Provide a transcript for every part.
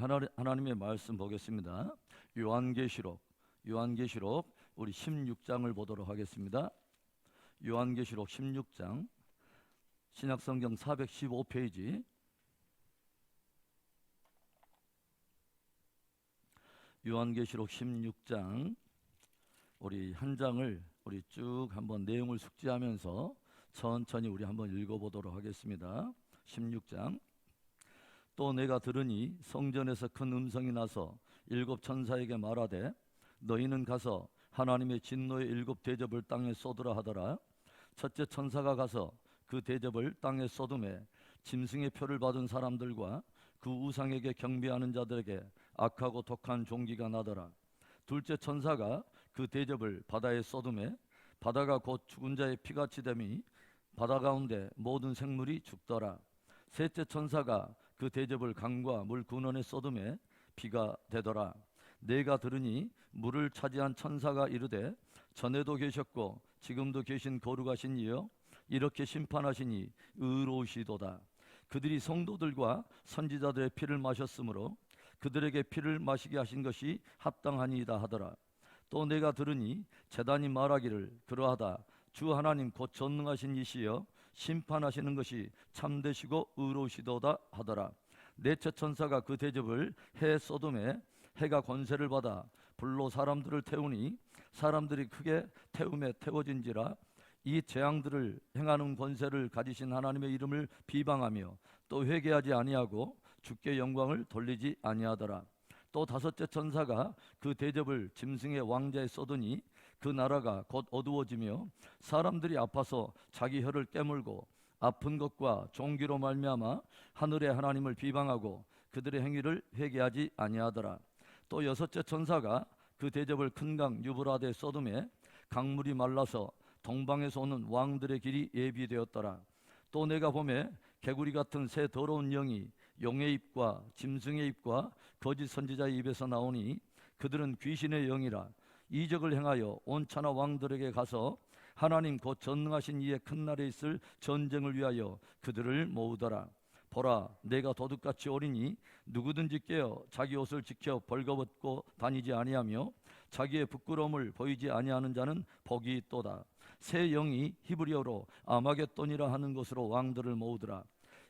하나님의 말씀 보겠습니다. 요한계시록 우리 16장을 보도록 하겠습니다. 요한계시록 16장 신약성경 415페이지 요한계시록 16장 우리 한 장을 우리 쭉 한번 내용을 숙지하면서 천천히 우리 한번 읽어보도록 하겠습니다. 16장. 또 내가 들으니 성전에서 큰 음성이 나서 일곱 천사에게 말하되 너희는 가서 하나님의 진노의 일곱 대접을 땅에 쏟으라 하더라. 첫째 천사가 가서 그 대접을 땅에 쏟음에 짐승의 표를 받은 사람들과 그 우상에게 경배하는 자들에게 악하고 독한 종기가 나더라. 둘째 천사가 그 대접을 바다에 쏟음에 바다가 곧 죽은 자의 피같이 되니 바다 가운데 모든 생물이 죽더라. 셋째 천사가 그 대접을 강과 물 근원에 쏟음에 비가 되더라. 내가 들으니 물을 차지한 천사가 이르되 전에도 계셨고 지금도 계신 거룩하신 이여 이렇게 심판하시니 의로우시도다. 그들이 성도들과 선지자들의 피를 마셨으므로 그들에게 피를 마시게 하신 것이 합당하니이다 하더라. 또 내가 들으니 제단이 말하기를 그러하다. 주 하나님 곧 전능하신 이시여 심판하시는 것이 참되시고 의로우시도다 하더라. 넷째 천사가 그 대접을 해 소돔에 해가 권세를 받아 불로 사람들을 태우니 사람들이 크게 태움에 태워진지라. 이 재앙들을 행하는 권세를 가지신 하나님의 이름을 비방하며 또 회개하지 아니하고 주께 영광을 돌리지 아니하더라. 또 다섯째 천사가 그 대접을 짐승의 왕자에 쏟으니 그 나라가 곧 어두워지며 사람들이 아파서 자기 혀를 깨물고 아픈 것과 종기로 말미암아 하늘의 하나님을 비방하고 그들의 행위를 회개하지 아니하더라. 또 여섯째 천사가 그 대접을 큰 강 유브라데 쏟음에 강물이 말라서 동방에서 오는 왕들의 길이 예비되었더라. 또 내가 보매 개구리 같은 새 더러운 영이 용의 입과 짐승의 입과 거짓 선지자의 입에서 나오니 그들은 귀신의 영이라. 이적을 행하여 온 천하 왕들에게 가서 하나님 곧 전능하신 이의 큰 날에 있을 전쟁을 위하여 그들을 모으더라. 보라, 내가 도둑같이 오리니 누구든지 깨어 자기 옷을 지켜 벌거벗고 다니지 아니하며 자기의 부끄러움을 보이지 아니하는 자는 복이 있도다. 새 영이 히브리어로 아마겟돈이라 하는 것으로 왕들을 모으더라.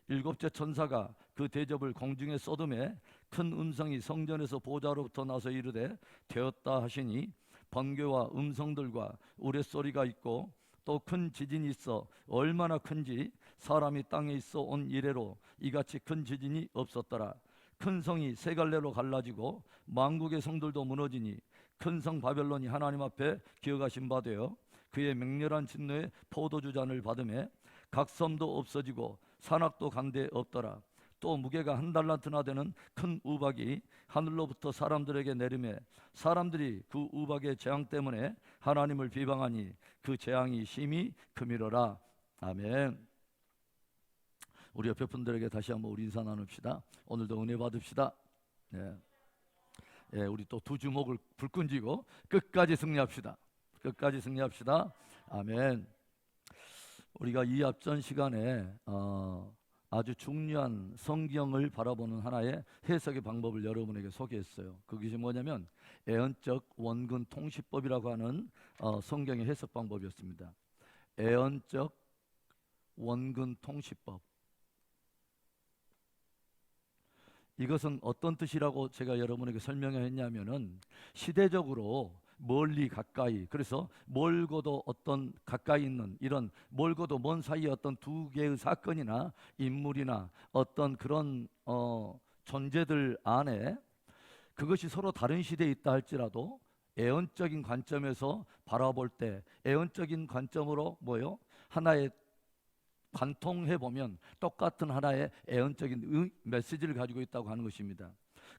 일곱째 천사가 그 대접을 공중에 쏟음에 큰 음성이 성전에서 보좌로부터 나서 이르되 되었다 하시니 번개와 음성들과 우레소리가 있고 또 큰 지진이 있어 얼마나 큰지 사람이 땅에 있어 온 이래로 이같이 큰 지진이 없었더라. 큰 성이 세 갈래로 갈라지고 만국의 성들도 무너지니 큰 성 바벨론이 하나님 앞에 기억하신 바 되어 그의 맹렬한 진노의 포도주 잔을 받음에 각 섬도 없어지고 산악도 간데 없더라. 또 무게가 한 달란트나 되는 큰 우박이 하늘로부터 사람들에게 내리매 사람들이 그 우박의 재앙 때문에 하나님을 비방하니 그 재앙이 심히 크미러라. 아멘. 우리 옆에 분들에게 다시 한번 우리 인사 나눕시다. 오늘도 은혜 받읍시다. 네. 예, 우리 또 두 주먹을 불끈 쥐고 끝까지 승리합시다. 끝까지 승리합시다. 아멘. 우리가 이 앞전 시간에 아주 중요한 성경을 바라보는 하나의 해석의 방법을 여러분에게 소개했어요. 그것이 뭐냐면 애언적 원근 통시법이라고 하는 성경의 해석 방법이었습니다. 애언적 원근 통시법. 이것은 어떤 뜻이라고 제가 여러분에게 설명했냐면은 시대적으로 멀리 가까이, 그래서 멀고도 어떤 가까이 있는 이런 멀고도 먼 사이의 어떤 두 개의 사건이나 인물이나 어떤 그런 존재들 안에 그것이 서로 다른 시대에 있다 할지라도 애언적인 관점에서 바라볼 때 애언적인 관점으로 하나의 관통해 보면 똑같은 하나의 애언적인 메시지를 가지고 있다고 하는 것입니다.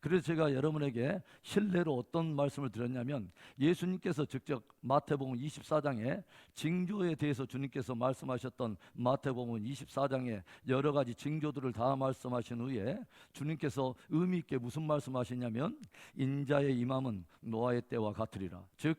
그래서 제가 여러분에게 신뢰로 어떤 말씀을 드렸냐면 예수님께서 직접 마태복음 24장에 징조에 대해서 주님께서 말씀하셨던 마태복음 24장에 여러 가지 징조들을 다 말씀하신 후에 주님께서 의미 있게 무슨 말씀하시냐면 인자의 임함은 노아의 때와 같으리라. 즉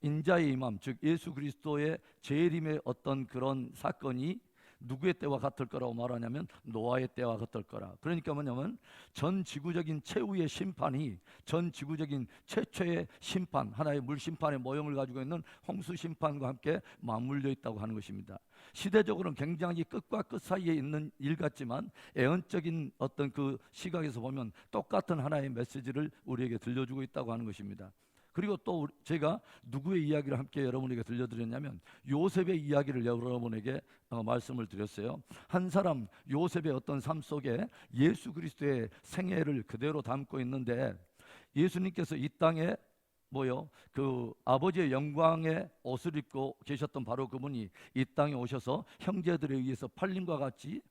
인자의 임함, 즉 예수 그리스도의 재림의 어떤 그런 사건이 누구의 때와 같을 거라고 말하냐면 노아의 때와 같을 거라. 그러니까 뭐냐면 전 지구적인 최후의 심판이 전 지구적인 최초의 심판, 하나의 물 심판의 모형을 가지고 있는 홍수 심판과 함께 맞물려 있다고 하는 것입니다. 시대적으로는 굉장히 끝과 끝 사이에 있는 일 같지만 애언적인 어떤 그 시각에서 보면 똑같은 하나의 메시지를 우리에게 들려주고 있다고 하는 것입니다. 그리고 또 제가 누구의 이야기를 함께 여러분에게 들려드렸냐면 요셉의 이야기를 여러분에게 말씀을 드렸어요. 한 사람 요셉의 어떤 삶 속에 예수 그리스도의 생애를 그대로 담고 있는데, 예수님께서 이 땅에 그 아버지의 영광의 옷을 입고 계셨던 바로 그분이 이 땅에 오셔서 형제들에 의해서 팔림과 같이,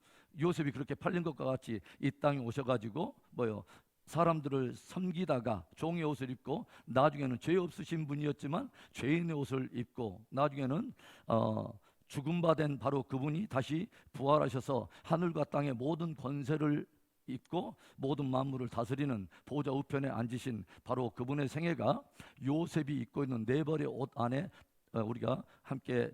요셉이 그렇게 팔린 것과 같이 이 땅에 오셔가지고 사람들을 섬기다가 종의 옷을 입고, 나중에는 죄 없으신 분이었지만 죄인의 옷을 입고, 나중에는 죽음받은 바로 그분이 다시 부활하셔서 하늘과 땅의 모든 권세를 입고 모든 만물을 다스리는 보좌 우편에 앉으신 바로 그분의 생애가 요셉이 입고 있는 네 벌의 옷 안에 우리가 함께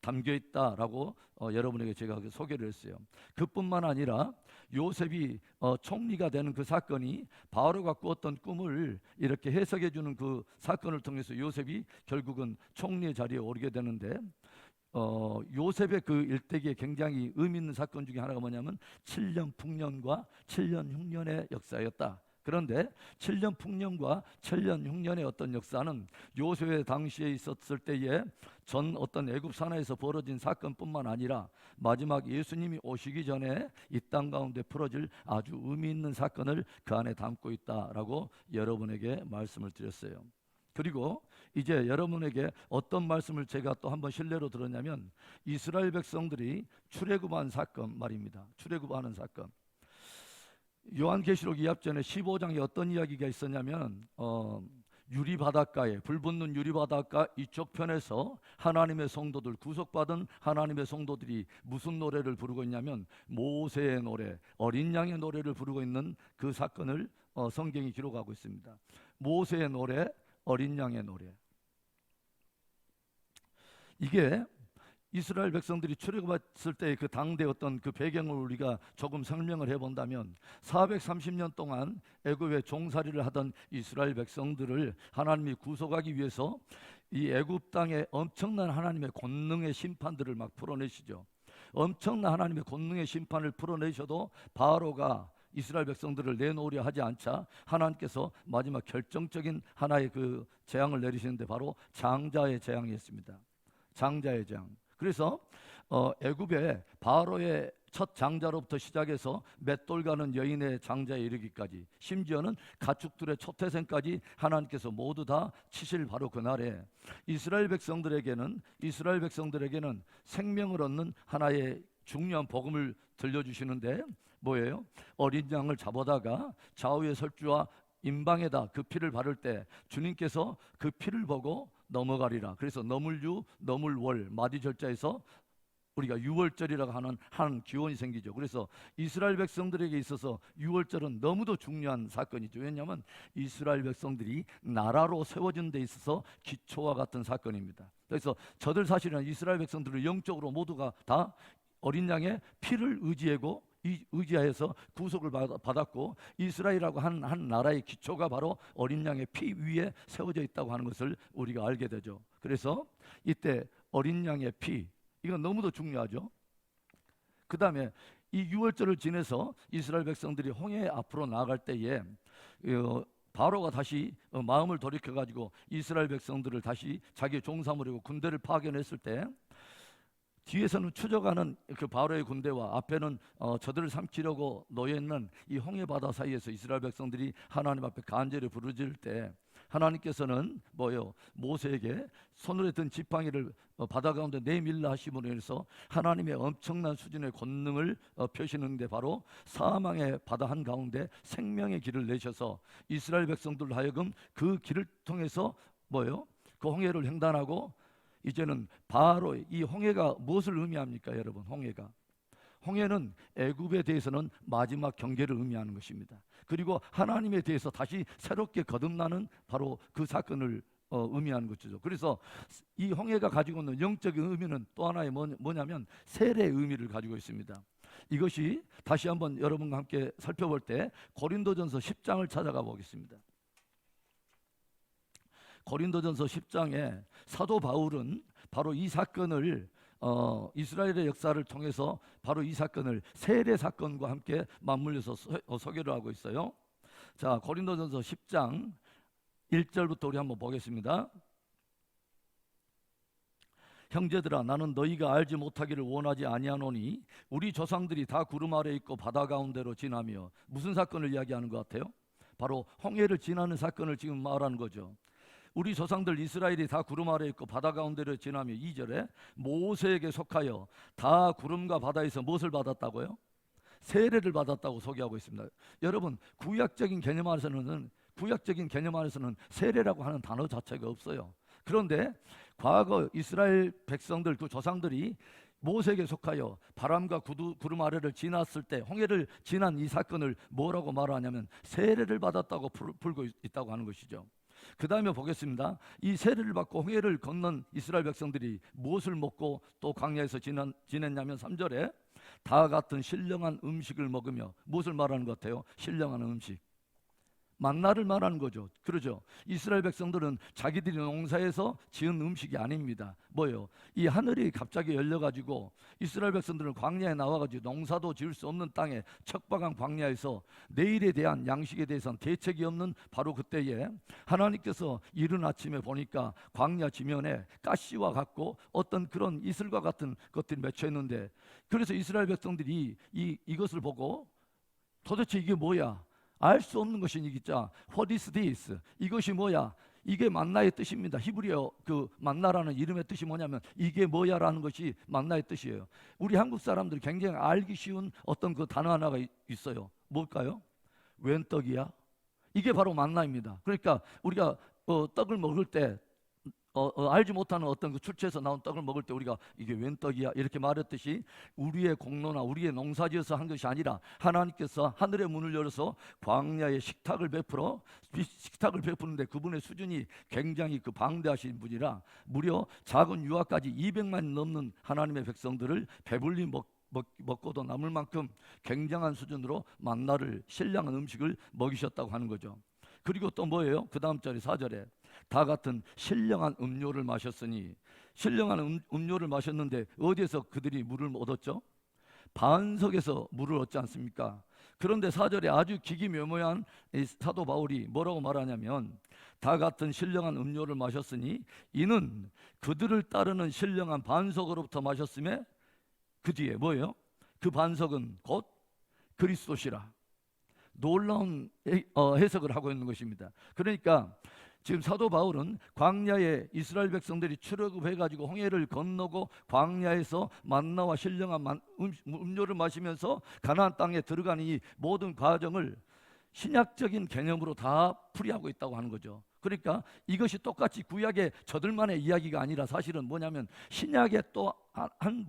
담겨 있다라고 여러분에게 제가 소개를 했어요. 그뿐만 아니라 요셉이 총리가 되는 그 사건이 바로가 꾸었던 꿈을 이렇게 해석해 주는 그 사건을 통해서 요셉이 결국은 총리의 자리에 오르게 되는데, 요셉의 그 일대기에 굉장히 의미 있는 사건 중에 하나가 뭐냐면 7년 풍년과 7년 흉년의 역사였다. 그런데 7년 풍년과 7년 흉년의 어떤 역사는 요셉의 당시에 있었을 때에 전 어떤 애굽 산하에서 벌어진 사건뿐만 아니라 마지막 예수님이 오시기 전에 이 땅 가운데 풀어질 아주 의미 있는 사건을 그 안에 담고 있다라고 여러분에게 말씀을 드렸어요. 그리고 이제 여러분에게 어떤 말씀을 제가 또 한번 신뢰로 들었냐면, 이스라엘 백성들이 출애굽한 사건 말입니다. 출애굽하는 사건. 요한계시록 2앞전에 15장에 어떤 이야기가 있었냐면 유리바닷가에, 불붙는 유리바닷가 이쪽 편에서 하나님의 성도들, 구속받은 하나님의 성도들이 무슨 노래를 부르고 있냐면 모세의 노래, 어린 양의 노래를 부르고 있는 그 사건을 성경이 기록하고 있습니다. 모세의 노래, 어린 양의 노래. 이게 이스라엘 백성들이 출애굽했을 때 그 당대 어떤 그 배경을 우리가 조금 설명을 해본다면, 430년 동안 애굽에 종살이를 하던 이스라엘 백성들을 하나님이 구속하기 위해서 이 애굽 땅에 엄청난 하나님의 권능의 심판들을 막 풀어내시죠. 엄청난 하나님의 권능의 심판을 풀어내셔도 바로가 이스라엘 백성들을 내놓으려 하지 않자 하나님께서 마지막 결정적인 하나의 그 재앙을 내리시는데 바로 장자의 재앙이었습니다. 장자의 재앙. 그래서 애굽의 바로의 첫 장자로부터 시작해서 맷돌 가는 여인의 장자에 이르기까지, 심지어는 가축들의 초태생까지 하나님께서 모두 다 치실 바로 그날에 이스라엘 백성들에게는 생명을 얻는 하나의 중요한 복음을 들려주시는데 뭐예요? 어린 양을 잡아다가 좌우의 설주와 임방에다 그 피를 바를 때 주님께서 그 피를 보고 넘어가리라. 그래서 너물유, 너물월, 마디절자에서 우리가 유월절이라고 하는 한 기원이 생기죠. 그래서 이스라엘 백성들에게 있어서 유월절은 너무도 중요한 사건이죠. 왜냐하면 이스라엘 백성들이 나라로 세워진 데 있어서 기초와 같은 사건입니다. 그래서 저들 사실은 이스라엘 백성들을 영적으로 모두가 다 어린 양의 피를 의지하여서 구속을 받았고, 이스라엘이라고 한 나라의 기초가 바로 어린 양의 피 위에 세워져 있다고 하는 것을 우리가 알게 되죠. 그래서 이때 어린 양의 피, 이건 너무도 중요하죠. 그 다음에 이 유월절을 지내서 이스라엘 백성들이 홍해 앞으로 나아갈 때에 바로가 다시 마음을 돌이켜가지고 이스라엘 백성들을 다시 자기의 종삼으로 군대를 파견했을 때, 뒤에서는 추적하는 그 바로의 군대와 앞에는 저들을 삼키려고 놓여있는 이 홍해 바다 사이에서 이스라엘 백성들이 하나님 앞에 간절히 부르짖을 때 하나님께서는 모세에게 손으로 든 지팡이를 바다 가운데 내밀라 하심으로 해서 하나님의 엄청난 수준의 권능을 펴시는데, 바로 사망의 바다 한가운데 생명의 길을 내셔서 이스라엘 백성들로 하여금 그 길을 통해서 그 홍해를 횡단하고, 이제는 바로 이 홍해가 무엇을 의미합니까, 여러분? 홍해는 애굽에 대해서는 마지막 경계를 의미하는 것입니다. 그리고 하나님에 대해서 다시 새롭게 거듭나는 바로 그 사건을 의미하는 것이죠. 그래서 이 홍해가 가지고 있는 영적인 의미는 또 하나의 뭐냐면 세례의 의미를 가지고 있습니다. 이것이 다시 한번 여러분과 함께 살펴볼 때 고린도전서 10장을 찾아가 보겠습니다. 고린도전서 10장에 사도 바울은 바로 이 사건을 이스라엘의 역사를 통해서 바로 이 사건을 세례 사건과 함께 맞물려서 소개를 하고 있어요. 자, 고린도전서 10장 1절부터 우리 한번 보겠습니다. 형제들아, 나는 너희가 알지 못하기를 원하지 아니하노니 우리 조상들이 다 구름 아래 있고 바다 가운데로 지나며. 무슨 사건을 이야기하는 것 같아요? 바로 홍해를 지나는 사건을 지금 말하는 거죠. 우리 조상들 이스라엘이 다 구름 아래 있고 바다 가운데로 지나며 2절에 모세에게 속하여 다 구름과 바다에서 무엇을 받았다고요? 세례를 받았다고 소개하고 있습니다. 여러분, 구약적인 개념 안에서는 세례라고 하는 단어 자체가 없어요. 그런데 과거 이스라엘 백성들, 그 조상들이 모세에게 속하여 바람과 구름 아래를 지났을 때 홍해를 지난 이 사건을 뭐라고 말하냐면 세례를 받았다고 풀고 있다고 하는 것이죠. 그 다음에 보겠습니다. 이 세례를 받고 홍해를 건넌 이스라엘 백성들이 무엇을 먹고 또 광야에서 지냈냐면 3절에 다 같은 신령한 음식을 먹으며. 무엇을 말하는 것 같아요? 신령한 음식, 만나를 말하는 거죠. 그러죠. 이스라엘 백성들은 자기들이 농사에서 지은 음식이 아닙니다. 뭐예요? 이 하늘이 갑자기 열려가지고 이스라엘 백성들은 광야에 나와가지고 농사도 지을 수 없는 땅에 척박한 광야에서 내일에 대한 양식에 대해서는 대책이 없는 바로 그때에 하나님께서 이른 아침에 보니까 광야 지면에 가시와 같고 어떤 그런 이슬과 같은 것들이 맺혀 있는데, 그래서 이스라엘 백성들이 이것을 보고 도대체 이게 뭐야? 알 수 없는 것이니까 What is this? 이것이 뭐야? 이게 만나의 뜻입니다. 히브리어 그 만나라는 이름의 뜻이 뭐냐면 이게 뭐야라는 것이 만나의 뜻이에요. 우리 한국 사람들이 굉장히 알기 쉬운 어떤 그 단어 하나가 있어요. 뭘까요? 웬 떡이야? 이게 바로 만나입니다. 그러니까 우리가 떡을 먹을 때 알지 못하는 어떤 그 출처에서 나온 떡을 먹을 때 우리가 이게 웬 떡이야 이렇게 말했듯이 우리의 공로나 우리의 농사지어서 한 것이 아니라 하나님께서 하늘의 문을 열어서 광야에 식탁을 베푸는데 그분의 수준이 굉장히 그 방대하신 분이라 무려 작은 유아까지 200만이 넘는 하나님의 백성들을 배불리 먹고도 남을 만큼 굉장한 수준으로 만나를, 신령한 음식을 먹이셨다고 하는 거죠. 그리고 또 뭐예요? 그 다음 절에 4절에 다 같은 신령한 음료를 마셨으니. 신령한 음료를 마셨는데 어디에서 그들이 물을 얻었죠? 반석에서 물을 얻지 않습니까? 그런데 4절에 아주 기기묘묘한 사도 바울이 뭐라고 말하냐면 다 같은 신령한 음료를 마셨으니 이는 그들을 따르는 신령한 반석으로부터 마셨음에. 그 뒤에 뭐예요? 그 반석은 곧 그리스도시라. 놀라운 해석을 하고 있는 것입니다. 그러니까 지금 사도 바울은 광야에 이스라엘 백성들이 출애굽해가지고 홍해를 건너고 광야에서 만나와 신령한 음료를 마시면서 가나안 땅에 들어가는 이 모든 과정을 신약적인 개념으로 다 풀이하고 있다고 하는 거죠. 그러니까 이것이 똑같이 구약의 저들만의 이야기가 아니라 사실은 뭐냐면 신약의 또 한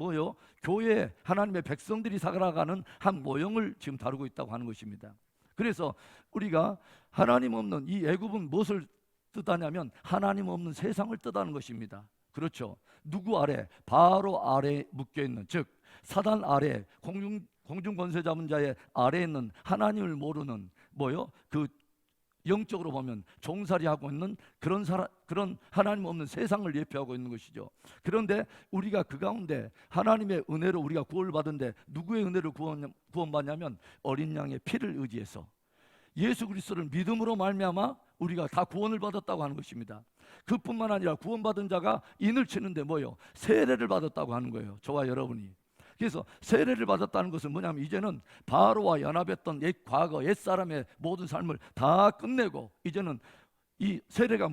교회 하나님의 백성들이 살아가는 한 모형을 지금 다루고 있다고 하는 것입니다. 그래서 우리가 하나님 없는 이 애굽은 무엇을 뜻하냐면 하나님 없는 세상을 뜻하는 것입니다. 그렇죠. 누구 아래? 바로 아래 묶여있는, 즉 사단 아래, 공중 권세 잡은 자의 아래에 있는 하나님을 모르는 그 영적으로 보면 종살이하고 있는 그런 하나님 없는 세상을 예표하고 있는 것이죠. 그런데 우리가 그 가운데 하나님의 은혜로 우리가 구원을 받은데 누구의 은혜로 구원받냐면 어린 양의 피를 의지해서 예수 그리스도를 믿음으로 말미암아 우리가 다 구원을 받았다고 하는 것입니다. 그뿐만 아니라 구원받은 자가 인을 치는데 세례를 받았다고 하는 거예요. 저와 여러분이. 그래서 세례를 받았다는 것은 뭐냐면 이제는 바로와 연합했던 과거 옛사람의 모든 삶을 다 끝내고 이제는 이 세례가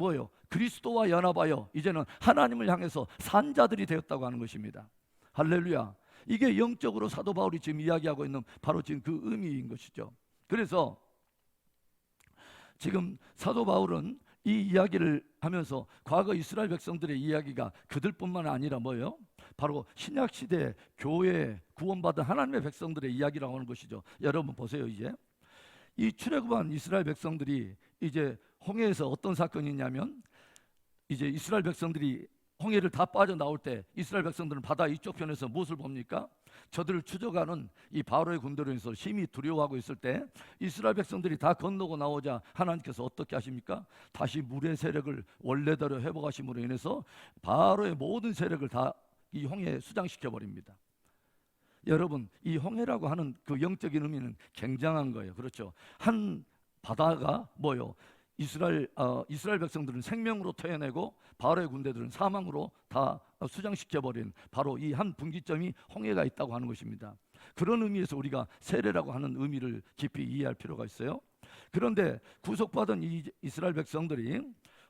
그리스도와 연합하여 이제는 하나님을 향해서 산 자들이 되었다고 하는 것입니다. 할렐루야. 이게 영적으로 사도 바울이 지금 이야기하고 있는 바로 지금 그 의미인 것이죠. 그래서 지금 사도 바울은 이 이야기를 하면서 과거 이스라엘 백성들의 이야기가 그들뿐만 아니라 바로 신약시대 교회 구원받은 하나님의 백성들의 이야기라고 하는 것이죠. 여러분 보세요. 이제 이 출애굽한 이스라엘 백성들이 이제 홍해에서 어떤 사건이 있냐면 이제 이스라엘 백성들이 홍해를 다 빠져나올 때 이스라엘 백성들은 바다 이쪽 편에서 무엇을 봅니까? 저들을 추적하는 이 바로의 군대로 인해서 심히 두려워하고 있을 때 이스라엘 백성들이 다 건너고 나오자 하나님께서 어떻게 하십니까? 다시 물의 세력을 원래대로 회복하심으로 인해서 바로의 모든 세력을 다 이 홍해에 수장시켜 버립니다. 여러분, 이 홍해라고 하는 그 영적인 의미는 굉장한 거예요. 그렇죠? 한 바다가 뭐요? 이스라엘 백성들은 생명으로 태어내고 바로의 군대들은 사망으로 다 수장시켜 버린 바로 이 한 분기점이 홍해가 있다고 하는 것입니다. 그런 의미에서 우리가 세례라고 하는 의미를 깊이 이해할 필요가 있어요. 그런데 구속받은 이 이스라엘 백성들이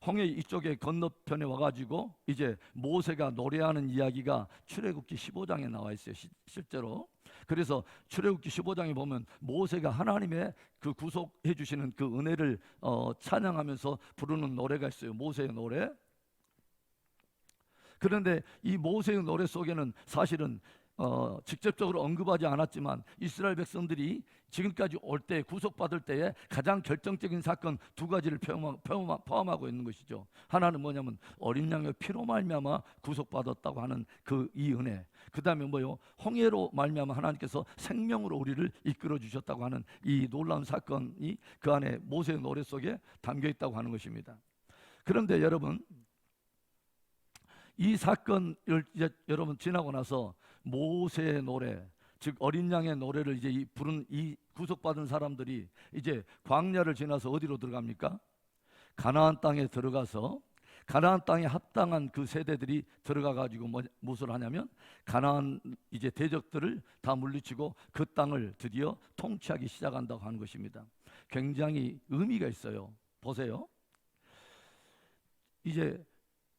홍해 이쪽에 건너편에 와가지고 이제 모세가 노래하는 이야기가 출애굽기 15장에 나와 있어요. 실제로. 그래서 출애굽기 15장에 보면 모세가 하나님의 그 구속해 주시는 그 은혜를 찬양하면서 부르는 노래가 있어요. 모세의 노래. 그런데 이 모세의 노래 속에는 사실은 직접적으로 언급하지 않았지만 이스라엘 백성들이 지금까지 올 때 구속받을 때에 가장 결정적인 사건 두 가지를 포함하고 있는 것이죠. 하나는 뭐냐면 어린 양의 피로 말미암아 구속받았다고 하는 그 이 은혜. 그 다음에 뭐요? 홍해로 말미암아 하나님께서 생명으로 우리를 이끌어 주셨다고 하는 이 놀라운 사건이 그 안에 모세의 노래 속에 담겨 있다고 하는 것입니다. 그런데 여러분, 이 사건을 이제 여러분 지나고 나서 모세의 노래, 즉 어린 양의 노래를 이제 부른 이 구속받은 사람들이 이제 광야를 지나서 어디로 들어갑니까? 가나안 땅에 들어가서 가나안 땅에 합당한 그 세대들이 들어가 가지고 무엇을 하냐면 가나안 이제 대적들을 다 물리치고 그 땅을 드디어 통치하기 시작한다고 하는 것입니다. 굉장히 의미가 있어요. 보세요. 이제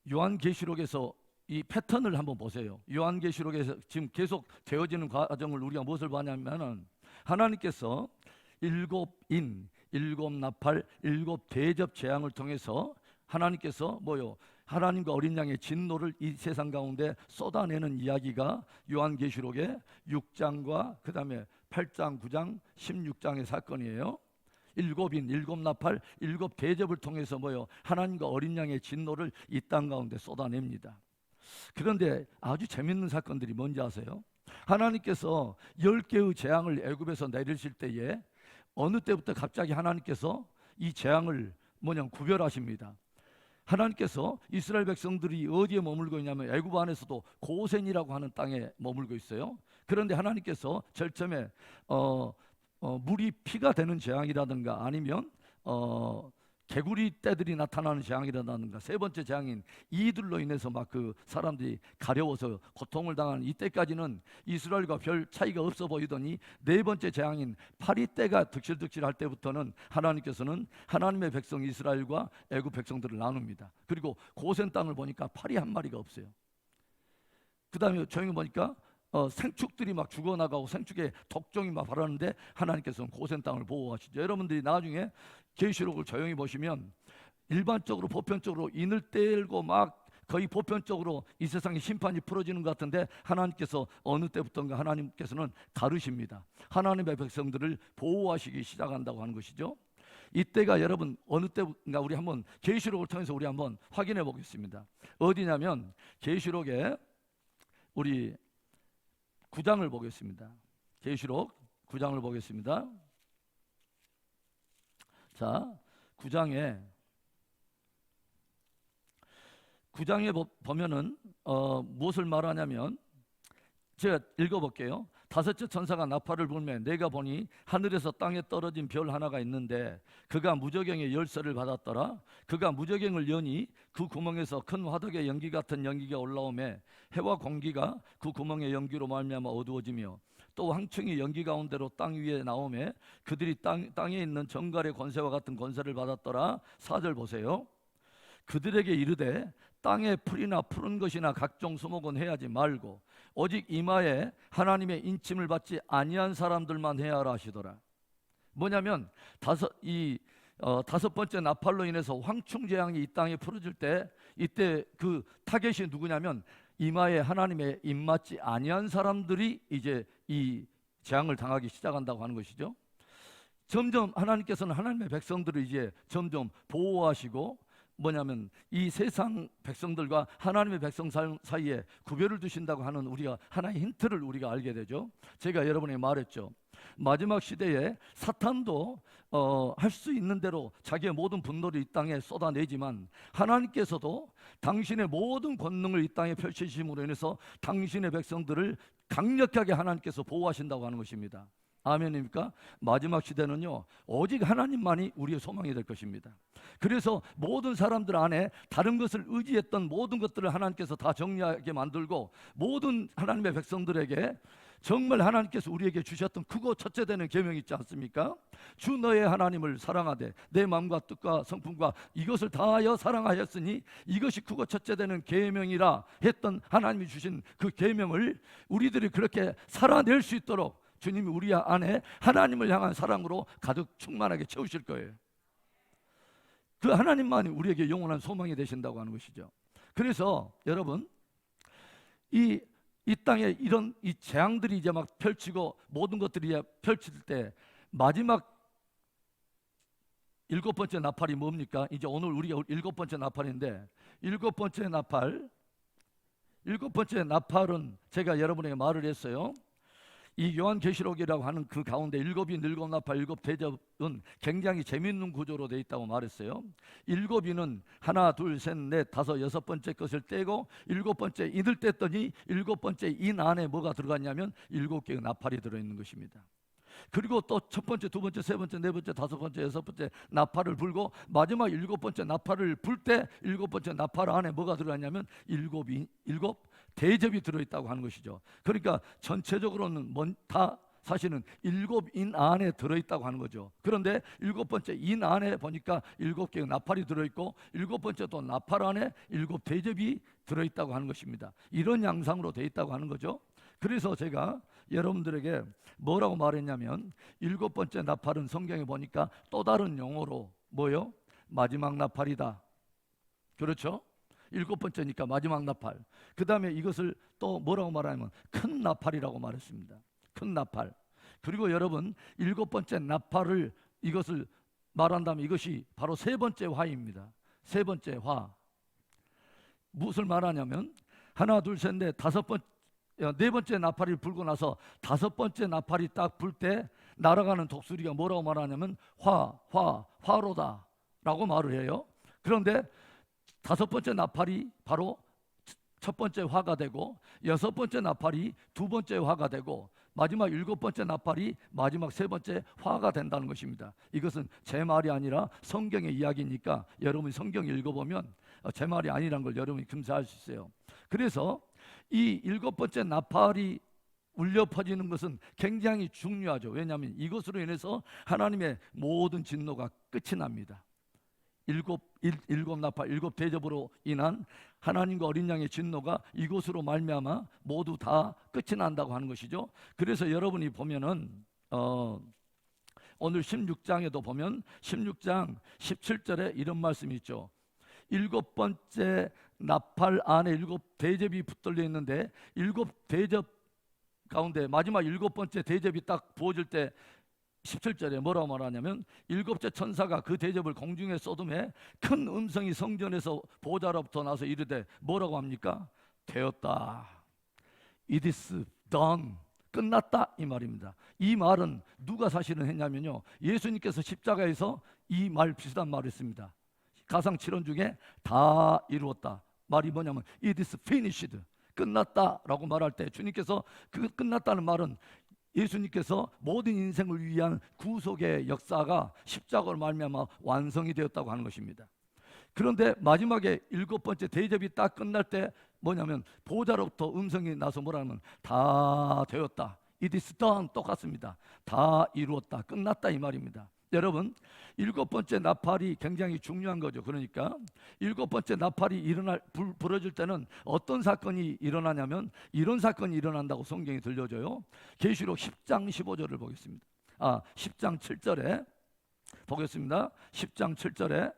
요한계시록에서 이 패턴을 한번 보세요. 요한계시록에서 지금 계속 되어지는 과정을 우리가 무엇을 봐냐면은 하나님께서 일곱 인, 일곱 나팔, 일곱 대접 재앙을 통해서 하나님께서 뭐요? 하나님과 어린 양의 진노를 이 세상 가운데 쏟아내는 이야기가 요한계시록의 6장과 그 다음에 8장, 9장, 16장의 사건이에요. 일곱인, 일곱 나팔, 일곱 대접을 통해서 뭐요? 하나님과 어린 양의 진노를 이 땅 가운데 쏟아냅니다. 그런데 아주 재밌는 사건들이 뭔지 아세요? 하나님께서 10개의 재앙을 애굽에서 내리실 때에 어느 때부터 갑자기 하나님께서 이 재앙을 구별하십니다. 하나님께서 이스라엘 백성들이 어디에 머물고 있냐면 애굽 안에서도 고센이라고 하는 땅에 머물고 있어요. 그런데 하나님께서 절점에 물이 피가 되는 재앙이라든가 아니면 개구리 떼들이 나타나는 재앙이라든가 세 번째 재앙인 이들로 인해서 막 그 사람들이 가려워서 고통을 당하는 이때까지는 이스라엘과 별 차이가 없어 보이더니 네 번째 재앙인 파리떼가 득실득실할 때부터는 하나님께서는 하나님의 백성 이스라엘과 애굽 백성들을 나눕니다. 그리고 고센 땅을 보니까 파리 한 마리가 없어요. 그 다음에 조용히 보니까 생축들이 막 죽어나가고 생축에 독종이 막 발하는데 하나님께서는 고센 땅을 보호하시죠. 여러분들이 나중에 계시록을 조용히 보시면 일반적으로 보편적으로 인을 떼고 막 거의 보편적으로 이 세상에 심판이 풀어지는 것 같은데 하나님께서 어느 때부터인가 하나님께서는 가르십니다. 하나님의 백성들을 보호하시기 시작한다고 하는 것이죠. 이때가 여러분 어느 때인가 우리 한번 계시록을 통해서 우리 한번 확인해 보겠습니다. 어디냐면 계시록에 우리 9장을 보겠습니다. 계시록 9장을 보겠습니다. 자, 9장에 보면은 무엇을 말하냐면 제가 읽어볼게요. 다섯째 천사가 나팔을 불매 내가 보니 하늘에서 땅에 떨어진 별 하나가 있는데 그가 무저갱의 열쇠를 받았더라. 그가 무저갱을 여니 그 구멍에서 큰 화덕의 연기 같은 연기가 올라오매 해와 공기가 그 구멍의 연기로 말미암아 어두워지며 또 황충이 연기 가운데로 땅 위에 나오매 그들이 땅에 있는 정갈의 권세와 같은 권세를 받았더라. 4절 보세요. 그들에게 이르되 땅에 풀이나 푸른 것이나 각종 수목은 해하지 말고 오직 이마에 하나님의 인침을 받지 아니한 사람들만 해야 하라 하시더라. 뭐냐면 다섯 번째 나팔로 인해서 황충 재앙이 이 땅에 풀어질 때 이때 그 타겟이 누구냐면 이마에 하나님의 입맞지 아니한 사람들이 이제 이 재앙을 당하기 시작한다고 하는 것이죠. 점점 하나님께서는 하나님의 백성들을 이제 점점 보호하시고 뭐냐면 이 세상 백성들과 하나님의 백성 사이에 구별을 두신다고 하는 우리가 하나의 힌트를 우리가 알게 되죠. 제가 여러분에게 말했죠. 마지막 시대에 사탄도 할 수 있는 대로 자기의 모든 분노를 이 땅에 쏟아내지만 하나님께서도 당신의 모든 권능을 이 땅에 펼치심으로 인해서 당신의 백성들을 강력하게 하나님께서 보호하신다고 하는 것입니다. 아멘입니까? 마지막 시대는요, 오직 하나님만이 우리의 소망이 될 것입니다. 그래서 모든 사람들 안에 다른 것을 의지했던 모든 것들을 하나님께서 다 정리하게 만들고, 모든 하나님의 백성들에게 정말 하나님께서 우리에게 주셨던 크고 첫째 되는 계명이 있지 않습니까? 주 너의 하나님을 사랑하되 내 마음과 뜻과 성품과 이것을 다하여 사랑하였으니 이것이 크고 첫째 되는 계명이라 했던 하나님이 주신 그 계명을 우리들이 그렇게 살아낼 수 있도록 주님이 우리 안에 하나님을 향한 사랑으로 가득 충만하게 채우실 거예요. 그 하나님만이 우리에게 영원한 소망이 되신다고 하는 것이죠. 그래서 여러분, 이 땅에 이런 이 재앙들이 이제 막 펼치고 모든 것들이 펼칠 때 마지막 7번째 나팔이 뭡니까? 이제 오늘 우리가 7번째 나팔인데, 7번째 나팔은 제가 여러분에게 말을 했어요. 이 요한계시록이라고 하는 그 가운데 일곱인, 일곱 나팔, 일곱 대접은 굉장히 재미있는 구조로 되어 있다고 말했어요. 일곱인은 하나, 둘, 셋, 넷, 다섯, 여섯 번째 것을 떼고 일곱 번째 인을 뗐더니 일곱 번째 인 안에 뭐가 들어갔냐면 7개의 나팔이 들어있는 것입니다. 그리고 또 첫 번째, 두 번째, 세 번째, 네 번째, 다섯 번째, 여섯 번째 나팔을 불고 마지막 7번째 나팔을 불 때 7번째 나팔 안에 뭐가 들어갔냐면 일곱 대접이 들어있다고 하는 것이죠. 그러니까 전체적으로는 다 사실은 7인 안에 들어있다고 하는 거죠. 그런데 7번째 인 안에 보니까 7개의 나팔이 들어있고 7번째 또 나팔 안에 7 대접이 들어있다고 하는 것입니다. 이런 양상으로 되어 있다고 하는 거죠. 그래서 제가 여러분들에게 뭐라고 말했냐면 7번째 나팔은 성경에 보니까 또 다른 용어로 뭐요? 마지막 나팔이다. 그렇죠? 7번째니까 마지막 나팔. 그 다음에 이것을 또 뭐라고 말하냐면 큰 나팔이라고 말했습니다. 큰 나팔. 그리고 여러분 7번째 나팔을 이것을 말한다면 이것이 바로 세 번째 화입니다. 세 번째 화. 무엇을 말하냐면 하나, 둘, 셋, 넷, 네 번째 나팔이 불고 나서 다섯 번째 나팔이 딱 불 때 날아가는 독수리가 뭐라고 말하냐면 화로다 라고 말을 해요. 그런데 다섯 번째 나팔이 바로 첫 번째 화가 되고 여섯 번째 나팔이 두 번째 화가 되고 마지막 7번째 나팔이 마지막 세 번째 화가 된다는 것입니다. 이것은 제 말이 아니라 성경의 이야기니까 여러분이 성경 읽어보면 제 말이 아니란 걸 여러분이 금세할 수 있어요. 그래서 이 7번째 나팔이 울려 퍼지는 것은 굉장히 중요하죠. 왜냐하면 이것으로 인해서 하나님의 모든 진노가 끝이 납니다. 일곱 나팔, 7 대접으로 인한 하나님과 어린 양의 진노가 이것으로 말미암아 모두 다 끝이 난다고 하는 것이죠. 그래서 여러분이 보면은 오늘 16장에도 보면 16장 17절에 이런 말씀이 있죠. 7번째 나팔 안에 7 대접이 붙들려 있는데 7 대접 가운데 마지막 7번째 대접이 딱 부어질 때 17절에 뭐라고 말하냐면 7째 천사가 그 대접을 공중에 쏟음에 큰 음성이 성전에서 보좌로부터 나서 이르되 뭐라고 합니까? 되었다. It is done. 끝났다 이 말입니다. 이 말은 누가 사실은 했냐면요, 예수님께서 십자가에서 이 말 비슷한 말을 했습니다. 가상 7원 중에 다 이루었다. 말이 뭐냐면 It is finished. 끝났다라고 말할 때 주님께서 그 끝났다는 말은 예수님께서 모든 인생을 위한 구속의 역사가 십자가로 말미암아 완성이 되었다고 하는 것입니다. 그런데 마지막에 7번째 대접이 딱 끝날 때 뭐냐면 보좌로부터 음성이 나서 뭐라면 다 되었다. It is done. 똑같습니다. 다 이루었다. 끝났다 이 말입니다. 여러분 7번째 나팔이 굉장히 중요한 거죠. 그러니까 7번째 나팔이 불어질 때는 어떤 사건이 일어나냐면 이런 사건이 일어난다고 성경이 들려줘요. 계시록 10장 15절을 보겠습니다. 10장 7절에 보겠습니다. 10장 7절에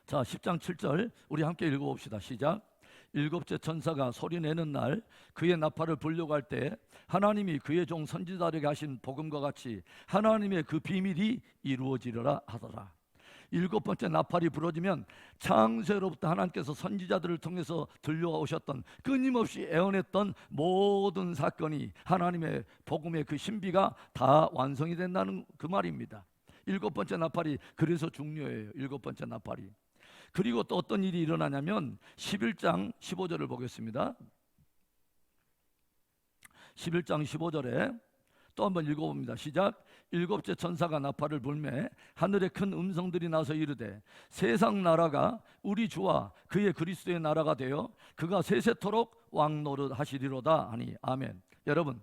자 10장 7절 우리 함께 읽어봅시다. 시작. 일곱째 천사가 소리내는 날 그의 나팔을 불려고 할 때 하나님이 그의 종 선지자들에게 하신 복음과 같이 하나님의 그 비밀이 이루어지리라 하더라. 일곱 번째 나팔이 부러지면 창세로부터 하나님께서 선지자들을 통해서 들려오셨던 끊임없이 애원했던 모든 사건이 하나님의 복음의 그 신비가 다 완성이 된다는 그 말입니다. 일곱 번째 나팔이 그래서 중요해요. 일곱 번째 나팔이. 그리고 또 어떤 일이 일어나냐면 11장 15절을 보겠습니다. 11장 15절에 또 한번 읽어봅니다. 시작. 일곱째 천사가 나팔을 불매 하늘에 큰 음성들이 나서 이르되 세상 나라가 우리 주와 그의 그리스도의 나라가 되어 그가 세세토록 왕노릇 하시리로다 하니 아멘. 여러분,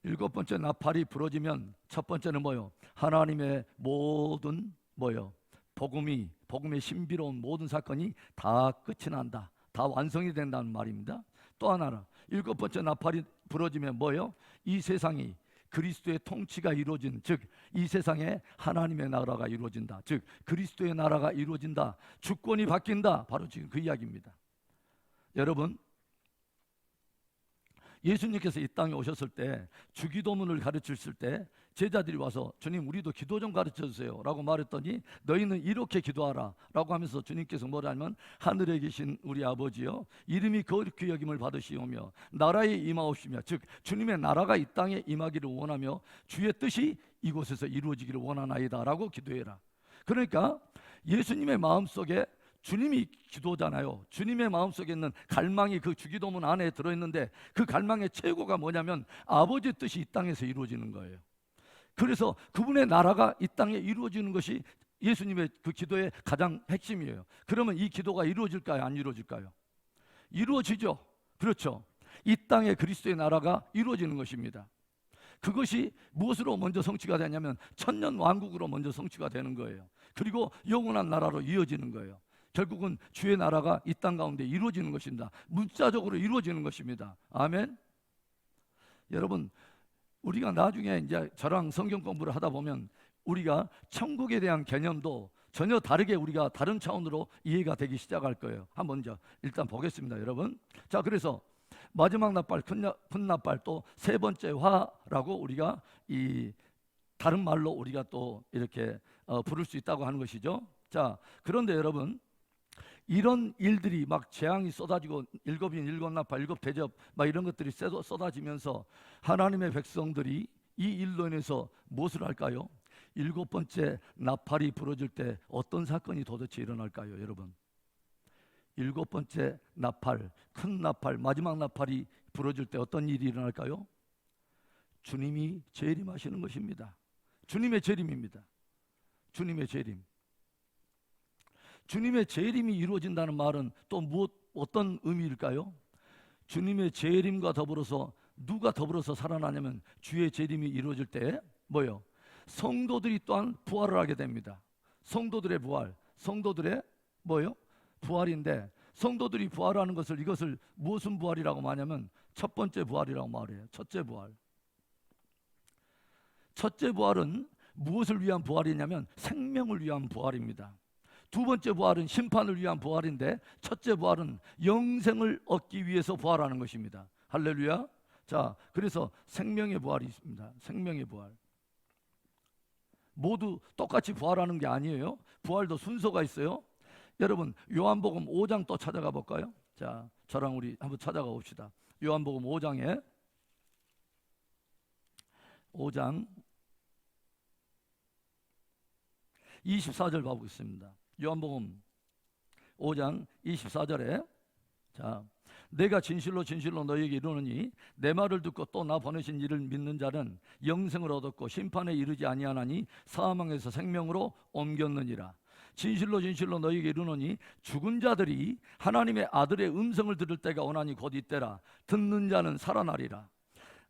일곱 번째 나팔이 부러지면 첫 번째는 뭐요? 하나님의 모든 뭐요? 복음의 신비로운 모든 사건이 다 끝이 난다. 다 완성이 된다는 말입니다. 또 하나는 일곱 번째 나팔이 부러지면 뭐요? 이 세상이 그리스도의 통치가 이루어진, 즉 이 세상에 하나님의 나라가 이루어진다. 즉 그리스도의 나라가 이루어진다. 주권이 바뀐다. 바로 지금 그 이야기입니다. 여러분, 예수님께서 이 땅에 오셨을 때 주기도문을 가르치실 때 제자들이 와서 주님 우리도 기도 좀 가르쳐주세요 라고 말했더니 너희는 이렇게 기도하라 라고 하면서 주님께서 뭐라냐면 하늘에 계신 우리 아버지여 이름이 거룩히 여김을 받으시오며 나라에 임하옵시며, 즉 주님의 나라가 이 땅에 임하기를 원하며 주의 뜻이 이곳에서 이루어지기를 원하나이다 라고 기도해라. 그러니까 예수님의 마음속에 주님이 기도잖아요. 주님의 마음속에 있는 갈망이 그 주기도문 안에 들어있는데 그 갈망의 최고가 뭐냐면 아버지의 뜻이 이 땅에서 이루어지는 거예요. 그래서 그분의 나라가 이 땅에 이루어지는 것이 예수님의 그 기도의 가장 핵심이에요. 그러면 이 기도가 이루어질까요? 안 이루어질까요? 이루어지죠. 그렇죠. 이 땅에 그리스도의 나라가 이루어지는 것입니다. 그것이 무엇으로 먼저 성취가 되냐면 천년 왕국으로 먼저 성취가 되는 거예요. 그리고 영원한 나라로 이어지는 거예요. 결국은 주의 나라가 이 땅 가운데 이루어지는 것입니다. 문자적으로 이루어지는 것입니다. 아멘. 여러분, 우리가 나중에 이제 저랑 성경 공부를 하다 보면 우리가 천국에 대한 개념도 전혀 다르게 우리가 다른 차원으로 이해가 되기 시작할 거예요. 한번 이제 일단 보겠습니다, 여러분. 자, 그래서 마지막 나팔, 큰 나팔, 또 세 번째 화라고 우리가 이 다른 말로 우리가 또 이렇게 부를 수 있다고 하는 것이죠. 자, 그런데 여러분, 이런 일들이 막 재앙이 쏟아지고 일곱인 일곱 나팔 일곱 대접 막 이런 것들이 쏟아지면서 하나님의 백성들이 이 일로 인해서 무엇을 할까요? 일곱 번째 나팔이 부러질 때 어떤 사건이 도대체 일어날까요, 여러분? 일곱 번째 나팔, 큰 나팔, 마지막 나팔이 부러질 때 어떤 일이 일어날까요? 주님이 재림하시는 것입니다. 주님의 재림입니다. 주님의 재림. 주님의 재림이 이루어진다는 말은 또 어떤 의미일까요? 주님의 재림과 더불어서 누가 더불어서 살아나냐면 주의 재림이 이루어질 때 뭐요? 성도들이 또한 부활을 하게 됩니다. 성도들의 부활, 성도들의 뭐요? 부활인데 성도들이 부활하는 것을 이것을 무슨 부활이라고 말하냐면 첫 번째 부활이라고 말해요. 첫째 부활. 첫째 부활은 무엇을 위한 부활이냐면 생명을 위한 부활입니다. 두 번째 부활은 심판을 위한 부활인데 첫째 부활은 영생을 얻기 위해서 부활하는 것입니다. 할렐루야. 자, 그래서 생명의 부활이 있습니다. 생명의 부활. 모두 똑같이 부활하는 게 아니에요. 부활도 순서가 있어요. 여러분, 요한복음 5장 또 찾아가 볼까요? 자, 저랑 우리 한번 찾아가 봅시다. 요한복음 5장 24절 봐보겠습니다. 요한복음 5장 24절에 자, 내가 진실로 진실로 너희에게 이르노니 내 말을 듣고 또 나 보내신 이를 믿는 자는 영생을 얻었고 심판에 이르지 아니하나니 사망에서 생명으로 옮겼느니라. 진실로 진실로 너희에게 이르노니 죽은 자들이 하나님의 아들의 음성을 들을 때가 오나니 곧 이때라. 듣는 자는 살아나리라.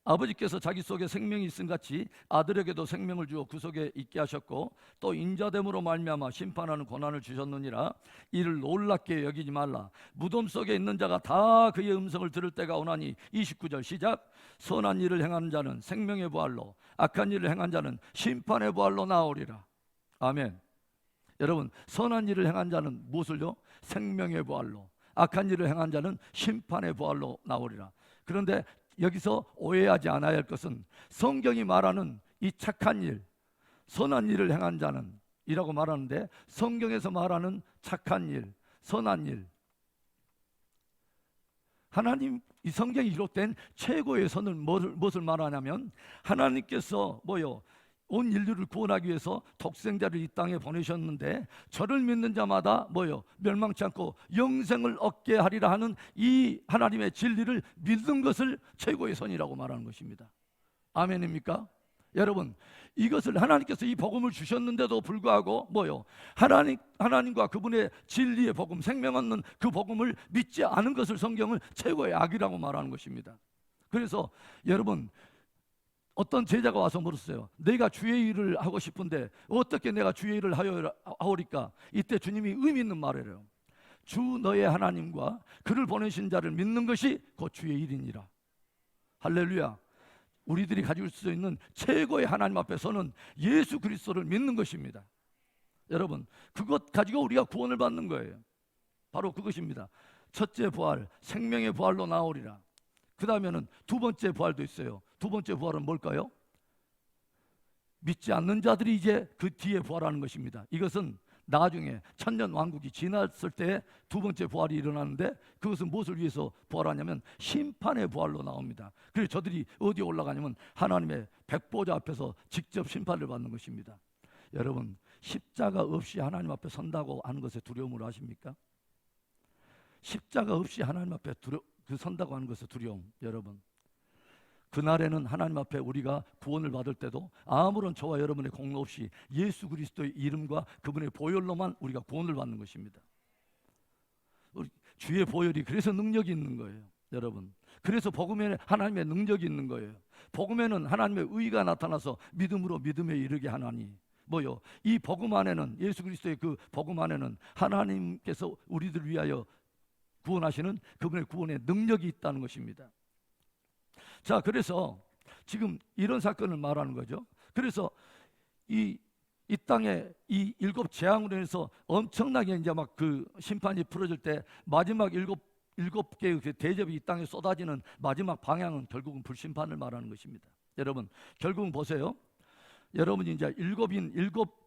아버지께서 자기 속에 생명이 있음 같이 아들에게도 생명을 주어 그 속에 있게 하셨고 또 인자됨으로 말미암아 심판하는 권한을 주셨느니라. 이를 놀랍게 여기지 말라. 무덤 속에 있는 자가 다 그의 음성을 들을 때가 오나니 29절 시작. 선한 일을 행하는 자는 생명의 부활로 악한 일을 행한 자는 심판의 부활로 나오리라. 아멘. 여러분, 선한 일을 행한 자는 무엇을요? 생명의 부활로, 악한 일을 행한 자는 심판의 부활로 나오리라. 그런데 여기서 오해하지 않아야 할 것은 성경이 말하는 이 착한 일, 선한 일을 행한 자는 이라고 말하는데, 성경에서 말하는 착한 일, 선한 일, 하나님 이 성경이 기록된 최고의 선은 무엇을 말하냐면, 하나님께서 온 인류를 구원하기 위해서 독생자를 이 땅에 보내셨는데, 저를 믿는 자마다 멸망치 않고 영생을 얻게 하리라 하는 이 하나님의 진리를 믿는 것을 최고의 선이라고 말하는 것입니다. 아멘입니까? 여러분, 이것을 하나님께서 이 복음을 주셨는데도 불구하고 하나님과 그분의 진리의 복음, 생명 얻는 그 복음을 믿지 않은 것을 성경은 최고의 악이라고 말하는 것입니다. 그래서 여러분, 어떤 제자가 와서 물었어요. 내가 주의 일을 하고 싶은데 어떻게 내가 주의 일을 하오리까? 이때 주님이 의미 있는 말을 해요. 주 너의 하나님과 그를 보내신 자를 믿는 것이 곧 주의 일이니라. 할렐루야. 우리들이 가질 수 있는 최고의 하나님 앞에서는 예수 그리스도를 믿는 것입니다. 여러분, 그것 가지고 우리가 구원을 받는 거예요. 바로 그것입니다. 첫째 부활, 생명의 부활로 나오리라. 그 다음에는 두 번째 부활도 있어요. 두 번째 부활은 뭘까요? 믿지 않는 자들이 이제 그 뒤에 부활하는 것입니다. 이것은 나중에 천년 왕국이 지났을 때 두 번째 부활이 일어나는데, 그것은 무엇을 위해서 부활하냐면 심판의 부활로 나옵니다. 그래서 저들이 어디에 올라가냐면 하나님의 백보좌 앞에서 직접 심판을 받는 것입니다. 여러분, 십자가 없이 하나님 앞에 선다고 하는 것에 두려움을 아십니까? 십자가 없이 하나님 앞에 선다고 하는 것의 두려움, 여러분, 그날에는 하나님 앞에 우리가 구원을 받을 때도 아무런 저와 여러분의 공로 없이 예수 그리스도의 이름과 그분의 보혈로만 우리가 구원을 받는 것입니다. 주의 보혈이 그래서 능력이 있는 거예요, 여러분. 그래서 복음에는 하나님의 능력이 있는 거예요. 복음에는 하나님의 의가 나타나서 믿음으로 믿음에 이르게 하나니, 이 복음 안에는, 예수 그리스도의 그 복음 안에는 하나님께서 우리들 위하여 구원하시는 그분의 구원의 능력이 있다는 것입니다. 자, 그래서 지금 이런 사건을 말하는 거죠. 그래서 이 땅에 이 일곱 재앙으로 인해서 엄청나게 이제 막 그 심판이 풀어질 때 마지막 일곱 개의 그 대접이 이 땅에 쏟아지는 마지막 방향은 결국은 불심판을 말하는 것입니다. 여러분, 결국은 보세요. 여러분이 이제 일곱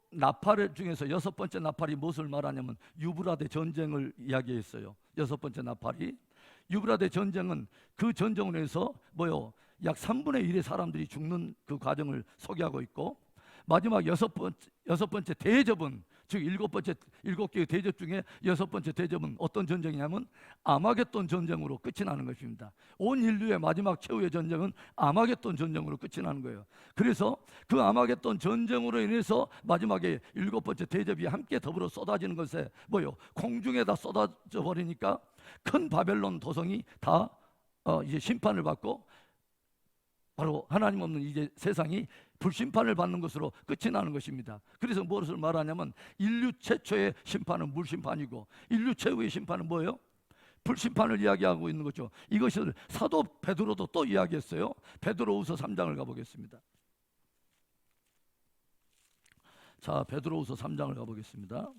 나팔 중에서 여섯 번째 나팔이 무엇을 말하냐면 유브라데 전쟁을 이야기했어요. 여섯 번째 나팔이, 유브라데 전쟁은 그 전쟁으로 해서 약 3분의 1의 사람들이 죽는 그 과정을 소개하고 있고, 마지막 여섯 번째 대접은, 즉 일곱 개의 대접 중에 여섯 번째 대접은 어떤 전쟁이냐면 아마겟돈 전쟁으로 끝이 나는 것입니다. 온 인류의 마지막 최후의 전쟁은 아마겟돈 전쟁으로 끝이 나는 거예요. 그래서 그 아마겟돈 전쟁으로 인해서 마지막에 일곱 번째 대접이 함께 더불어 쏟아지는 것에 공중에다 쏟아져 버리니까 큰 바벨론 도성이 다 이제 심판을 받고, 바로 하나님 없는 이제 세상이 불심판을 받는 것으로 끝이 나는 것입니다. 그래서 무엇을 말하냐면 인류 최초의 심판은 물심판이고, 인류 최후의 심판은 뭐예요? 불심판을 이야기하고 있는 거죠. 이것을 사도 베드로도 또 이야기했어요. 베드로후서 3장을 가보겠습니다. 자, 베드로후서 3장을 가보겠습니다.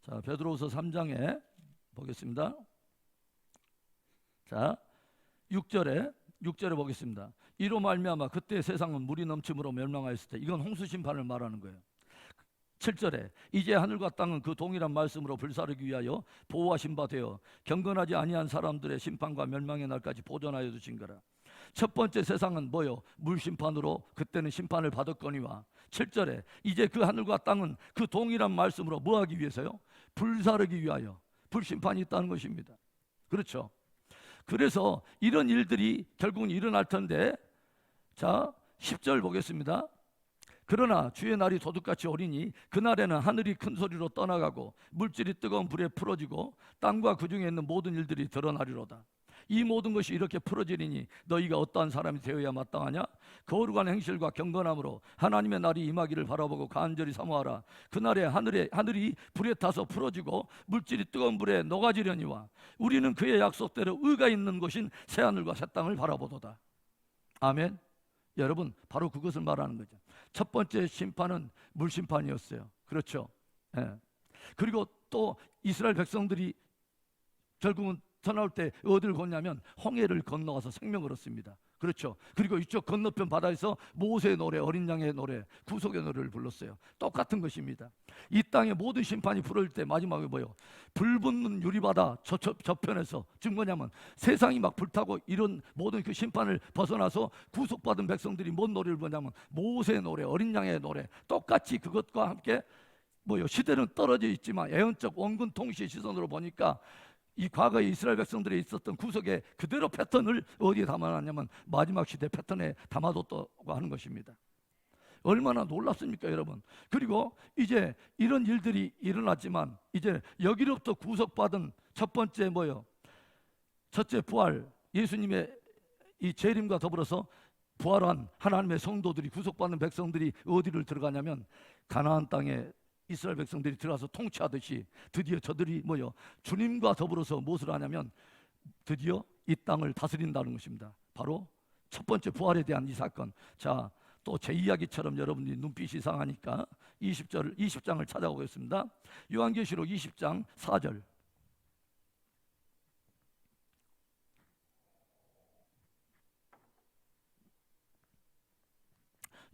자, 베드로후서 3장에 보겠습니다. 자, 6절에 보겠습니다. 이로 말미암아 그때 세상은 물이 넘침으로 멸망하였을 때, 이건 홍수 심판을 말하는 거예요. 7절에 이제 하늘과 땅은 그 동일한 말씀으로 불사르기 위하여 보호하신 바 되어 경건하지 아니한 사람들의 심판과 멸망의 날까지 보존하여 두신 거라. 첫 번째 세상은 물심판으로 그때는 심판을 받았거니와, 7절에 이제 그 하늘과 땅은 그 동일한 말씀으로 뭐하기 위해서요? 불사르기 위하여, 불심판이 있다는 것입니다. 그렇죠? 그래서 이런 일들이 결국은 일어날 텐데, 자, 10절 보겠습니다. 그러나 주의 날이 도둑같이 오리니 그날에는 하늘이 큰 소리로 떠나가고 물질이 뜨거운 불에 풀어지고 땅과 그 중에 있는 모든 일들이 드러나리로다. 이 모든 것이 이렇게 풀어지리니 너희가 어떠한 사람이 되어야 마땅하냐? 거룩한 행실과 경건함으로 하나님의 날이 임하기를 바라보고 간절히 사모하라. 그날에 하늘이 불에 타서 풀어지고 물질이 뜨거운 불에 녹아지려니와 우리는 그의 약속대로 의가 있는 곳인 새하늘과 새 땅을 바라보도다. 아멘. 여러분, 바로 그것을 말하는 거죠. 첫 번째 심판은 물심판이었어요. 그렇죠. 예. 그리고 또 이스라엘 백성들이 결국은 더 나올 때 어디를 건너냐면 홍해를 건너가서 생명을 얻습니다. 그렇죠. 그리고 이쪽 건너편 바다에서 모세의 노래, 어린 양의 노래, 구속의 노래를 불렀어요. 똑같은 것입니다. 이 땅의 모든 심판이 불어올 때 마지막에 뭐예요? 불붙는 유리바다 저편에서 지금 뭐냐면 세상이 막 불타고 이런 모든 그 심판을 벗어나서 구속받은 백성들이 뭔 노래를 부르냐면 모세의 노래, 어린 양의 노래, 똑같이 그것과 함께 뭐요? 시대는 떨어져 있지만 예언적 원군 통치의 시선으로 보니까 이 과거에 이스라엘 백성들이 있었던 구속의 그대로 패턴을 어디에 담아놨냐면 마지막 시대 패턴에 담아뒀다고 하는 것입니다. 얼마나 놀랍습니까, 여러분? 그리고 이제 이런 일들이 일어났지만 이제 여기로부터 구속받은 첫 번째 뭐요? 첫째 부활, 예수님의 이 재림과 더불어서 부활한 하나님의 성도들이, 구속받는 백성들이 어디를 들어가냐면 가나안 땅에 이스라엘 백성들이 들어가서 통치하듯이 드디어 저들이 뭐요? 주님과 더불어서 무엇을 하냐면 드디어 이 땅을 다스린다는 것입니다. 바로 첫 번째 부활에 대한 이 사건. 자, 또 제 이야기처럼 여러분들이 눈빛이 이상하니까 20장을 찾아보겠습니다. 요한계시록 20장 4절.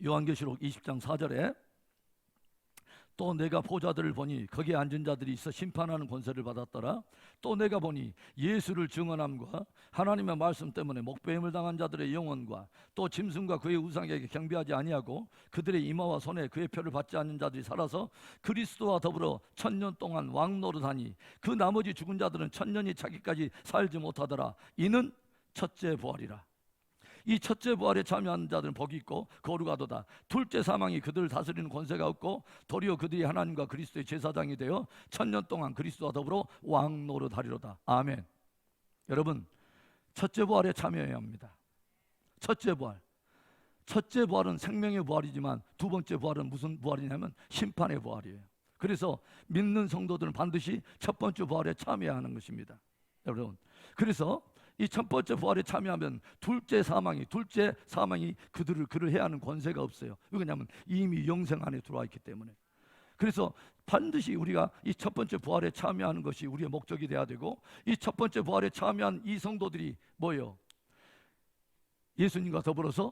요한계시록 20장 4절에 또 내가 보좌들을 보니 거기에 앉은 자들이 있어 심판하는 권세를 받았더라. 또 내가 보니 예수를 증언함과 하나님의 말씀 때문에 목배임을 당한 자들의 영혼과 또 짐승과 그의 우상에게 경배하지 아니하고 그들의 이마와 손에 그의 표를 받지 않는 자들이 살아서 그리스도와 더불어 1000년 동안 왕노릇하니 그 나머지 죽은 자들은 1000년이 차기까지 살지 못하더라. 이는 첫째 부활이라. 이 첫째 부활에 참여하는 자들은 복이 있고 거룩하도다. 둘째 사망이 그들을 다스리는 권세가 없고 도리어 그들이 하나님과 그리스도의 제사장이 되어 1000년 동안 그리스도와 더불어 왕노릇하리로다. 아멘. 여러분, 첫째 부활에 참여해야 합니다. 첫째 부활. 첫째 부활은 생명의 부활이지만 두 번째 부활은 무슨 부활이냐면 심판의 부활이에요. 그래서 믿는 성도들은 반드시 첫 번째 부활에 참여해야 하는 것입니다. 여러분, 그래서 이 첫 번째 부활에 참여하면 둘째 사망이 그를 해야 하는 권세가 없어요. 왜냐하면 이미 영생 안에 들어와 있기 때문에. 그래서 반드시 우리가 이 첫 번째 부활에 참여하는 것이 우리의 목적이 돼야 되고, 이 첫 번째 부활에 참여한 이 성도들이 뭐예요? 예수님과 더불어서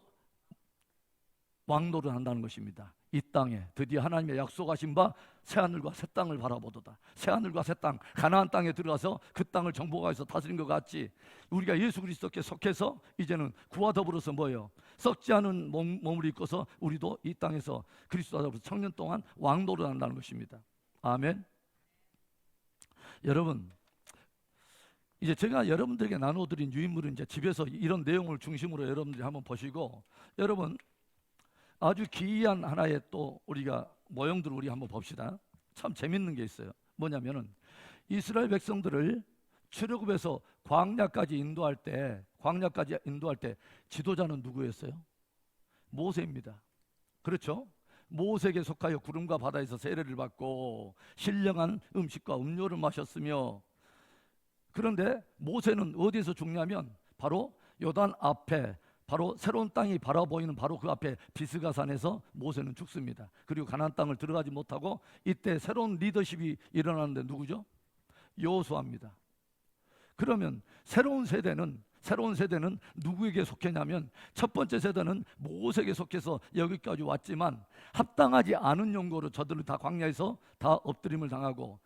왕노를 한다는 것입니다. 이 땅에 드디어 하나님의 약속하신 바 새하늘과 새 땅을 바라보도다. 새하늘과 새 땅, 가나안 땅에 들어가서 그 땅을 정복하여서 다스린 것 같이 우리가 예수 그리스도께 속해서 이제는 구와 더불어서 뭐예요? 썩지 않은 몸을 입고서 우리도 이 땅에서 그리스도와 더불어서 1000년 동안 왕노를 한다는 것입니다. 아멘. 여러분, 이제 제가 여러분들에게 나눠드린 유인물은 이제 집에서 이런 내용을 중심으로 여러분들이 한번 보시고, 여러분 아주 기이한 하나의 또 우리가 모형들을 우리 한번 봅시다. 참 재밌는 게 있어요. 뭐냐면은 이스라엘 백성들을 출애굽에서 광야까지 인도할 때 지도자는 누구였어요? 모세입니다. 그렇죠? 모세에게 속하여 구름과 바다에서 세례를 받고 신령한 음식과 음료를 마셨으며, 그런데 모세는 어디에서 죽냐면 바로 요단 앞에, 바로 새로운 땅이 바라보이는 바로 그 앞에 비스가산에서 모세는 죽습니다. 그리고 가나안 땅을 들어가지 못하고 이때 새로운 리더십이 일어나는데 누구죠? 여호수아입니다. 그러면 새로운 세대는 누구에게 속했냐면 첫 번째 세대는 모세에게 속해서 여기까지 왔지만 합당하지 않은 용도로 저들을 다 광야에서 다 엎드림을 당하고,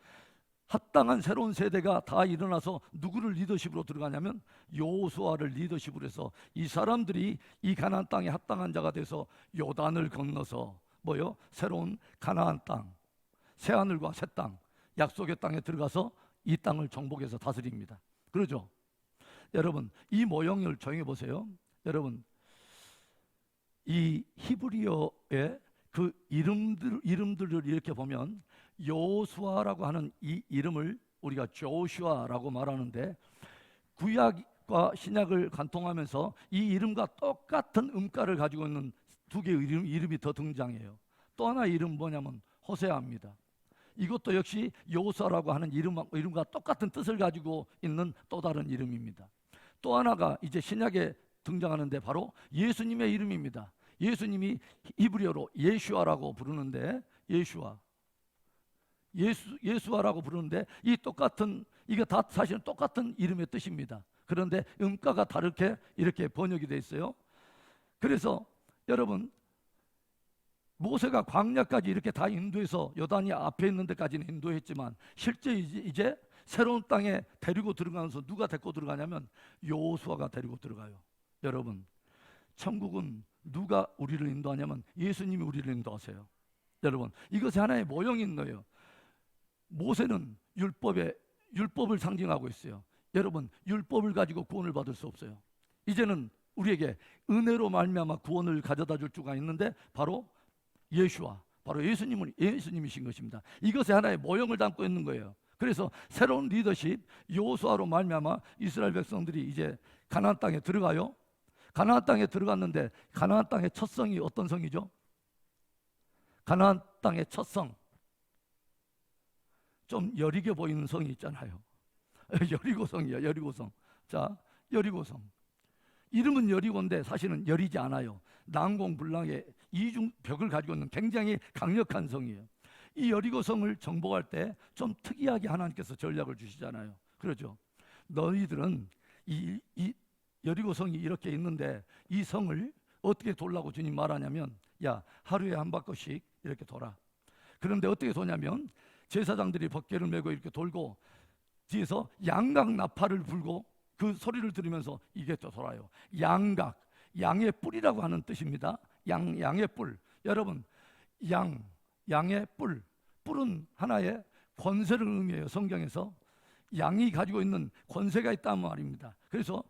합당한 새로운 세대가 다 일어나서 누구를 리더십으로 들어가냐면 여호수아를 리더십으로 해서 이 사람들이 이 가나안 땅에 합당한 자가 돼서 요단을 건너서 뭐요? 새로운 가나안 땅, 새하늘과 새 땅, 약속의 땅에 들어가서 이 땅을 정복해서 다스립니다. 그러죠? 여러분, 이 모형을 정해 보세요. 여러분, 이 히브리어의 그 이름들을 이렇게 보면 여호수아라고 하는 이 이름을 우리가 조슈아라고 말하는데, 구약과 신약을 관통하면서 이 이름과 똑같은 음가를 가지고 있는 두 개의 이름이 더 등장해요. 또 하나 이름 뭐냐면 호세아입니다. 이것도 역시 여호수아라고 하는 이름과 똑같은 뜻을 가지고 있는 또 다른 이름입니다. 또 하나가 이제 신약에 등장하는데 바로 예수님의 이름입니다. 예수님이 히브리어로 예슈아라고 부르는데, 예슈아. 예수아라고 부르는데 이 똑같은 이게 다 사실은 똑같은 이름의 뜻입니다. 그런데 음가가 다르게 이렇게 번역이 돼 있어요. 그래서 여러분 모세가 광야까지 이렇게 다 인도해서 요단이 앞에 있는 데까지는 인도했지만 실제 이제 새로운 땅에 데리고 들어가면서 누가 데리고 들어가냐면 여호수아가 데리고 들어가요. 여러분 천국은 누가 우리를 인도하냐면 예수님이 우리를 인도하세요. 여러분 이것이 하나의 모형인 거예요. 모세는 율법을 상징하고 있어요. 여러분 율법을 가지고 구원을 받을 수 없어요. 이제는 우리에게 은혜로 말미암아 구원을 가져다 줄 수가 있는데 바로 예수와 바로 예수님이신 것입니다. 이것이 하나의 모형을 담고 있는 거예요. 그래서 새로운 리더십 여호수아로 말미암아 이스라엘 백성들이 이제 가나안 땅에 들어가요. 가나안 땅에 들어갔는데 가나안 땅의 첫 성이 어떤 성이죠? 가나안 땅의 첫 성, 좀 여리게 보이는 성이 있잖아요. 여리고성이에요. 여리고성. 자, 여리고성. 이름은 여리고인데 사실은 여리지 않아요. 난공불락의 이중 벽을 가지고 있는 굉장히 강력한 성이에요. 이 여리고성을 정복할 때 좀 특이하게 하나님께서 전략을 주시잖아요. 그렇죠? 너희들은 이 여리고성이 이렇게 있는데 이 성을 어떻게 돌라고 주님 말하냐면 야 하루에 한 바퀴씩 이렇게 돌아. 그런데 어떻게 도냐면 제사장들이 벗개를 메고 이렇게 돌고 뒤에서 양각 나팔을 불고 그 소리를 들으면서 이게 또 돌아요. 양각, 양의 뿔이라고 하는 뜻입니다. 양의 뿔. 여러분 양의 뿔은 하나의 권세를 의미해요. 성경에서 양이 가지고 있는 권세가 있다는 말입니다. 그래서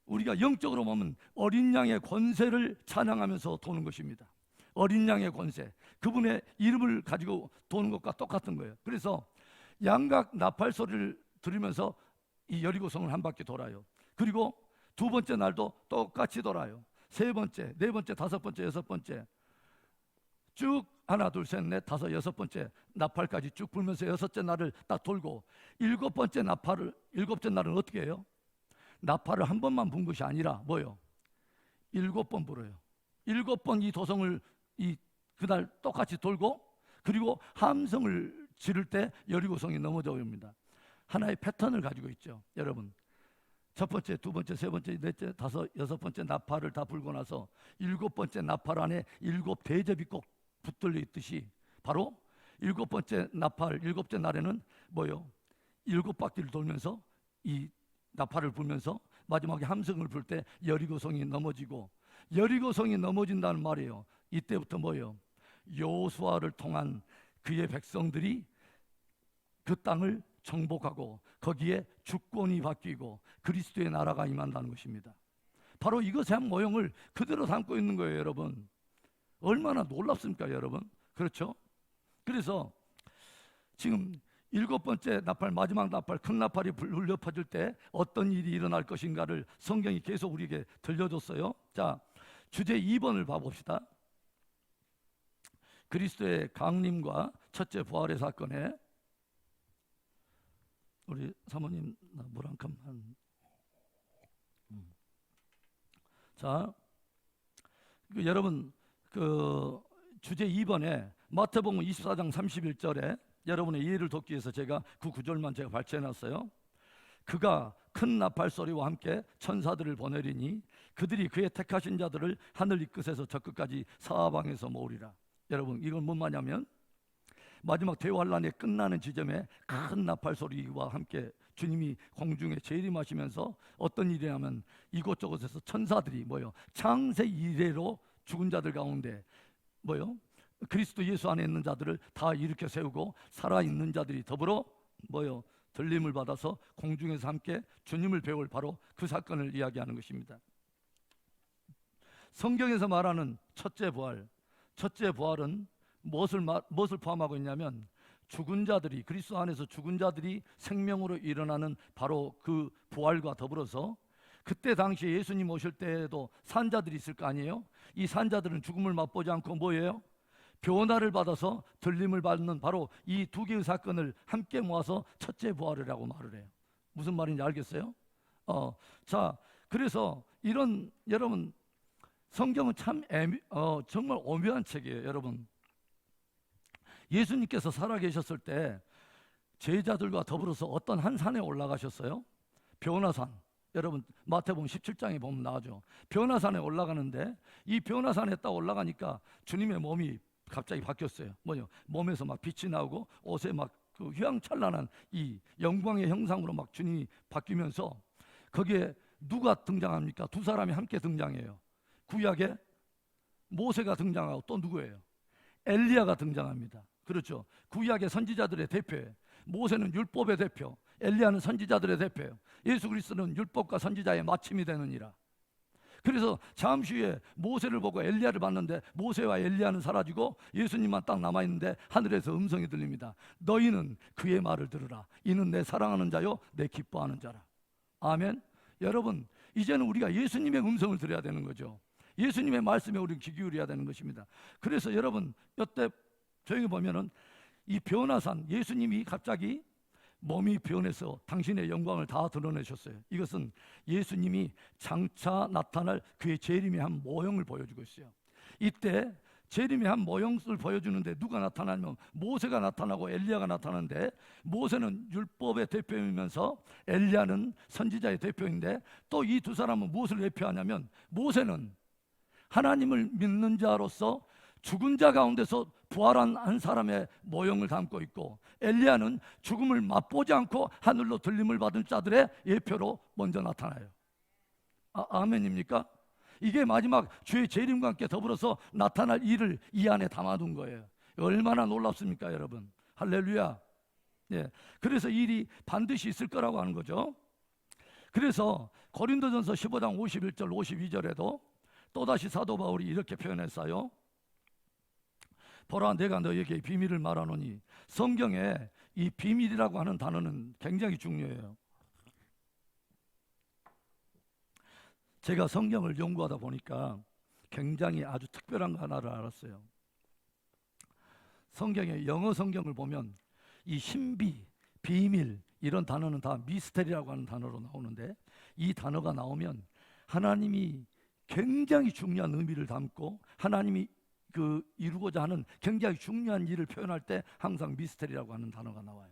우리가 영적으로 보면 어린 양의 권세를 찬양하면서 도는 것입니다. 어린 양의 권세, 그분의 이름을 가지고 도는 것과 똑같은 거예요. 그래서 양각 나팔 소리를 들으면서 이 여리고성을 한 바퀴 돌아요. 그리고 두 번째 날도 똑같이 돌아요. 세 번째, 네 번째, 다섯 번째, 여섯 번째 쭉 하나 둘 셋 넷 다섯 여섯 번째 나팔까지 쭉 불면서 여섯째 날을 딱 돌고 일곱 번째 날은 어떻게 해요? 나팔을 한 번만 분 것이 아니라 뭐요? 7번 불어요. 7번 이 도성을 그날 똑같이 돌고 그리고 함성을 지를 때 여리고성이 넘어져 옵니다. 하나의 패턴을 가지고 있죠. 여러분 첫 번째, 두 번째, 세 번째, 넷째, 다섯, 여섯 번째 나팔을 다 불고 나서 7번째 나팔 안에 7 대접이 꼭 붙들려 있듯이 바로 7번째 나팔, 7째 날에는 뭐요? 7바퀴를 돌면서 이 나팔을 불면서 마지막에 함성을 불 때 여리고성이 넘어지고 여리고성이 넘어진다는 말이에요. 이때부터 뭐예요? 여호수아를 통한 그의 백성들이 그 땅을 정복하고 거기에 주권이 바뀌고 그리스도의 나라가 임한다는 것입니다. 바로 이것의 한 모형을 그대로 담고 있는 거예요. 여러분 얼마나 놀랍습니까 여러분? 그렇죠? 그래서 지금 7번째 나팔, 마지막 나팔, 큰 나팔이 울려 퍼질 때 어떤 일이 일어날 것인가를 성경이 계속 우리에게 들려줬어요. 자, 주제 2번을 봐봅시다. 그리스도의 강림과 첫째 부활의 사건에 우리 사모님 물 한 컵만. 자, 여러분 그 주제 2번에 마태복음 24장 31절에 여러분의 이해를 돕기 위해서 제가 그 구절만 제가 발췌해놨어요. 그가 큰 나팔 소리와 함께 천사들을 보내리니 그들이 그의 택하신 자들을 하늘 이 끝에서 저 끝까지 사방에서 모으리라. 여러분 이건 뭔 말이냐면 마지막 대환란이 끝나는 지점에 큰 나팔 소리와 함께 주님이 공중에 재림하시면서 어떤 일이냐면 이곳저곳에서 천사들이 뭐요? 창세 이래로 죽은 자들 가운데 뭐요? 그리스도 예수 안에 있는 자들을 다 일으켜 세우고 살아있는 자들이 더불어 뭐요? 들림을 받아서 공중에서 함께 주님을 배울 바로 그 사건을 이야기하는 것입니다. 성경에서 말하는 첫째 부활은 무엇을 포함하고 있냐면 죽은 자들이 그리스도 안에서 죽은 자들이 생명으로 일어나는 바로 그 부활과 더불어서 그때 당시에 예수님 오실 때에도 산자들이 있을 거 아니에요? 이 산자들은 죽음을 맛보지 않고 뭐예요? 변화를 받아서 들림을 받는 바로 이 두 개의 사건을 함께 모아서 첫째 부활이라고 말을 해요. 무슨 말인지 알겠어요? 자, 그래서 이런 여러분 성경은 참 정말 오묘한 책이에요. 여러분 예수님께서 살아계셨을 때 제자들과 더불어서 어떤 한 산에 올라가셨어요. 변화산. 여러분 마태복음 17장에 보면 나오죠. 변화산에 올라가는데 이 변화산에 딱 올라가니까 주님의 몸이 갑자기 바뀌었어요. 뭐요? 몸에서 막 빛이 나오고 옷에 막 그 휘황찬란한 이 영광의 형상으로 막 주님이 바뀌면서 거기에 누가 등장합니까? 두 사람이 함께 등장해요. 구약에 모세가 등장하고 또 누구예요? 엘리야가 등장합니다. 그렇죠. 구약의 선지자들의 대표예요. 모세는 율법의 대표, 엘리야는 선지자들의 대표예요. 예수 그리스도는 율법과 선지자의 마침이 되느니라. 그래서 잠시 후에 모세를 보고 엘리야를 봤는데 모세와 엘리야는 사라지고 예수님만 딱 남아있는데 하늘에서 음성이 들립니다. 너희는 그의 말을 들으라. 이는 내 사랑하는 자요 내 기뻐하는 자라. 아멘. 여러분 이제는 우리가 예수님의 음성을 들어야 되는 거죠. 예수님의 말씀에 우리는 귀 기울여야 되는 것입니다. 그래서 여러분 이때 조용히 보면은 이 변화산 예수님이 갑자기 몸이 변해서 당신의 영광을 다 드러내셨어요. 이것은 예수님이 장차 나타날 그의 재림의 한 모형을 보여주고 있어요. 이때 재림의 한 모형을 보여주는데 누가 나타나냐면 모세가 나타나고 엘리야가 나타나는데 모세는 율법의 대표이면서 엘리야는 선지자의 대표인데 또 이 두 사람은 무엇을 대표하냐면 모세는 하나님을 믿는 자로서 죽은 자 가운데서 부활한 한 사람의 모형을 담고 있고 엘리야는 죽음을 맛보지 않고 하늘로 들림을 받은 자들의 예표로 먼저 나타나요. 아멘입니까? 이게 마지막 주의 재림과 함께 더불어서 나타날 일을 이 안에 담아둔 거예요. 얼마나 놀랍습니까 여러분. 할렐루야. 예. 그래서 일이 반드시 있을 거라고 하는 거죠. 그래서 고린도전서 15장 51절 52절에도 또다시 사도 바울이 이렇게 표현했어요. 보라 내가 너에게 비밀을 말하노니. 성경에 이 비밀이라고 하는 단어는 굉장히 중요해요. 제가 성경을 연구하다 보니까 굉장히 아주 특별한 거 하나를 알았어요. 성경에 영어 성경을 보면 이 신비, 비밀 이런 단어는 다 미스테리라고 하는 단어로 나오는데 이 단어가 나오면 하나님이 굉장히 중요한 의미를 담고 하나님이 이루고자 하는 굉장히 중요한 일을 표현할 때 항상 미스테리라고 하는 단어가 나와요.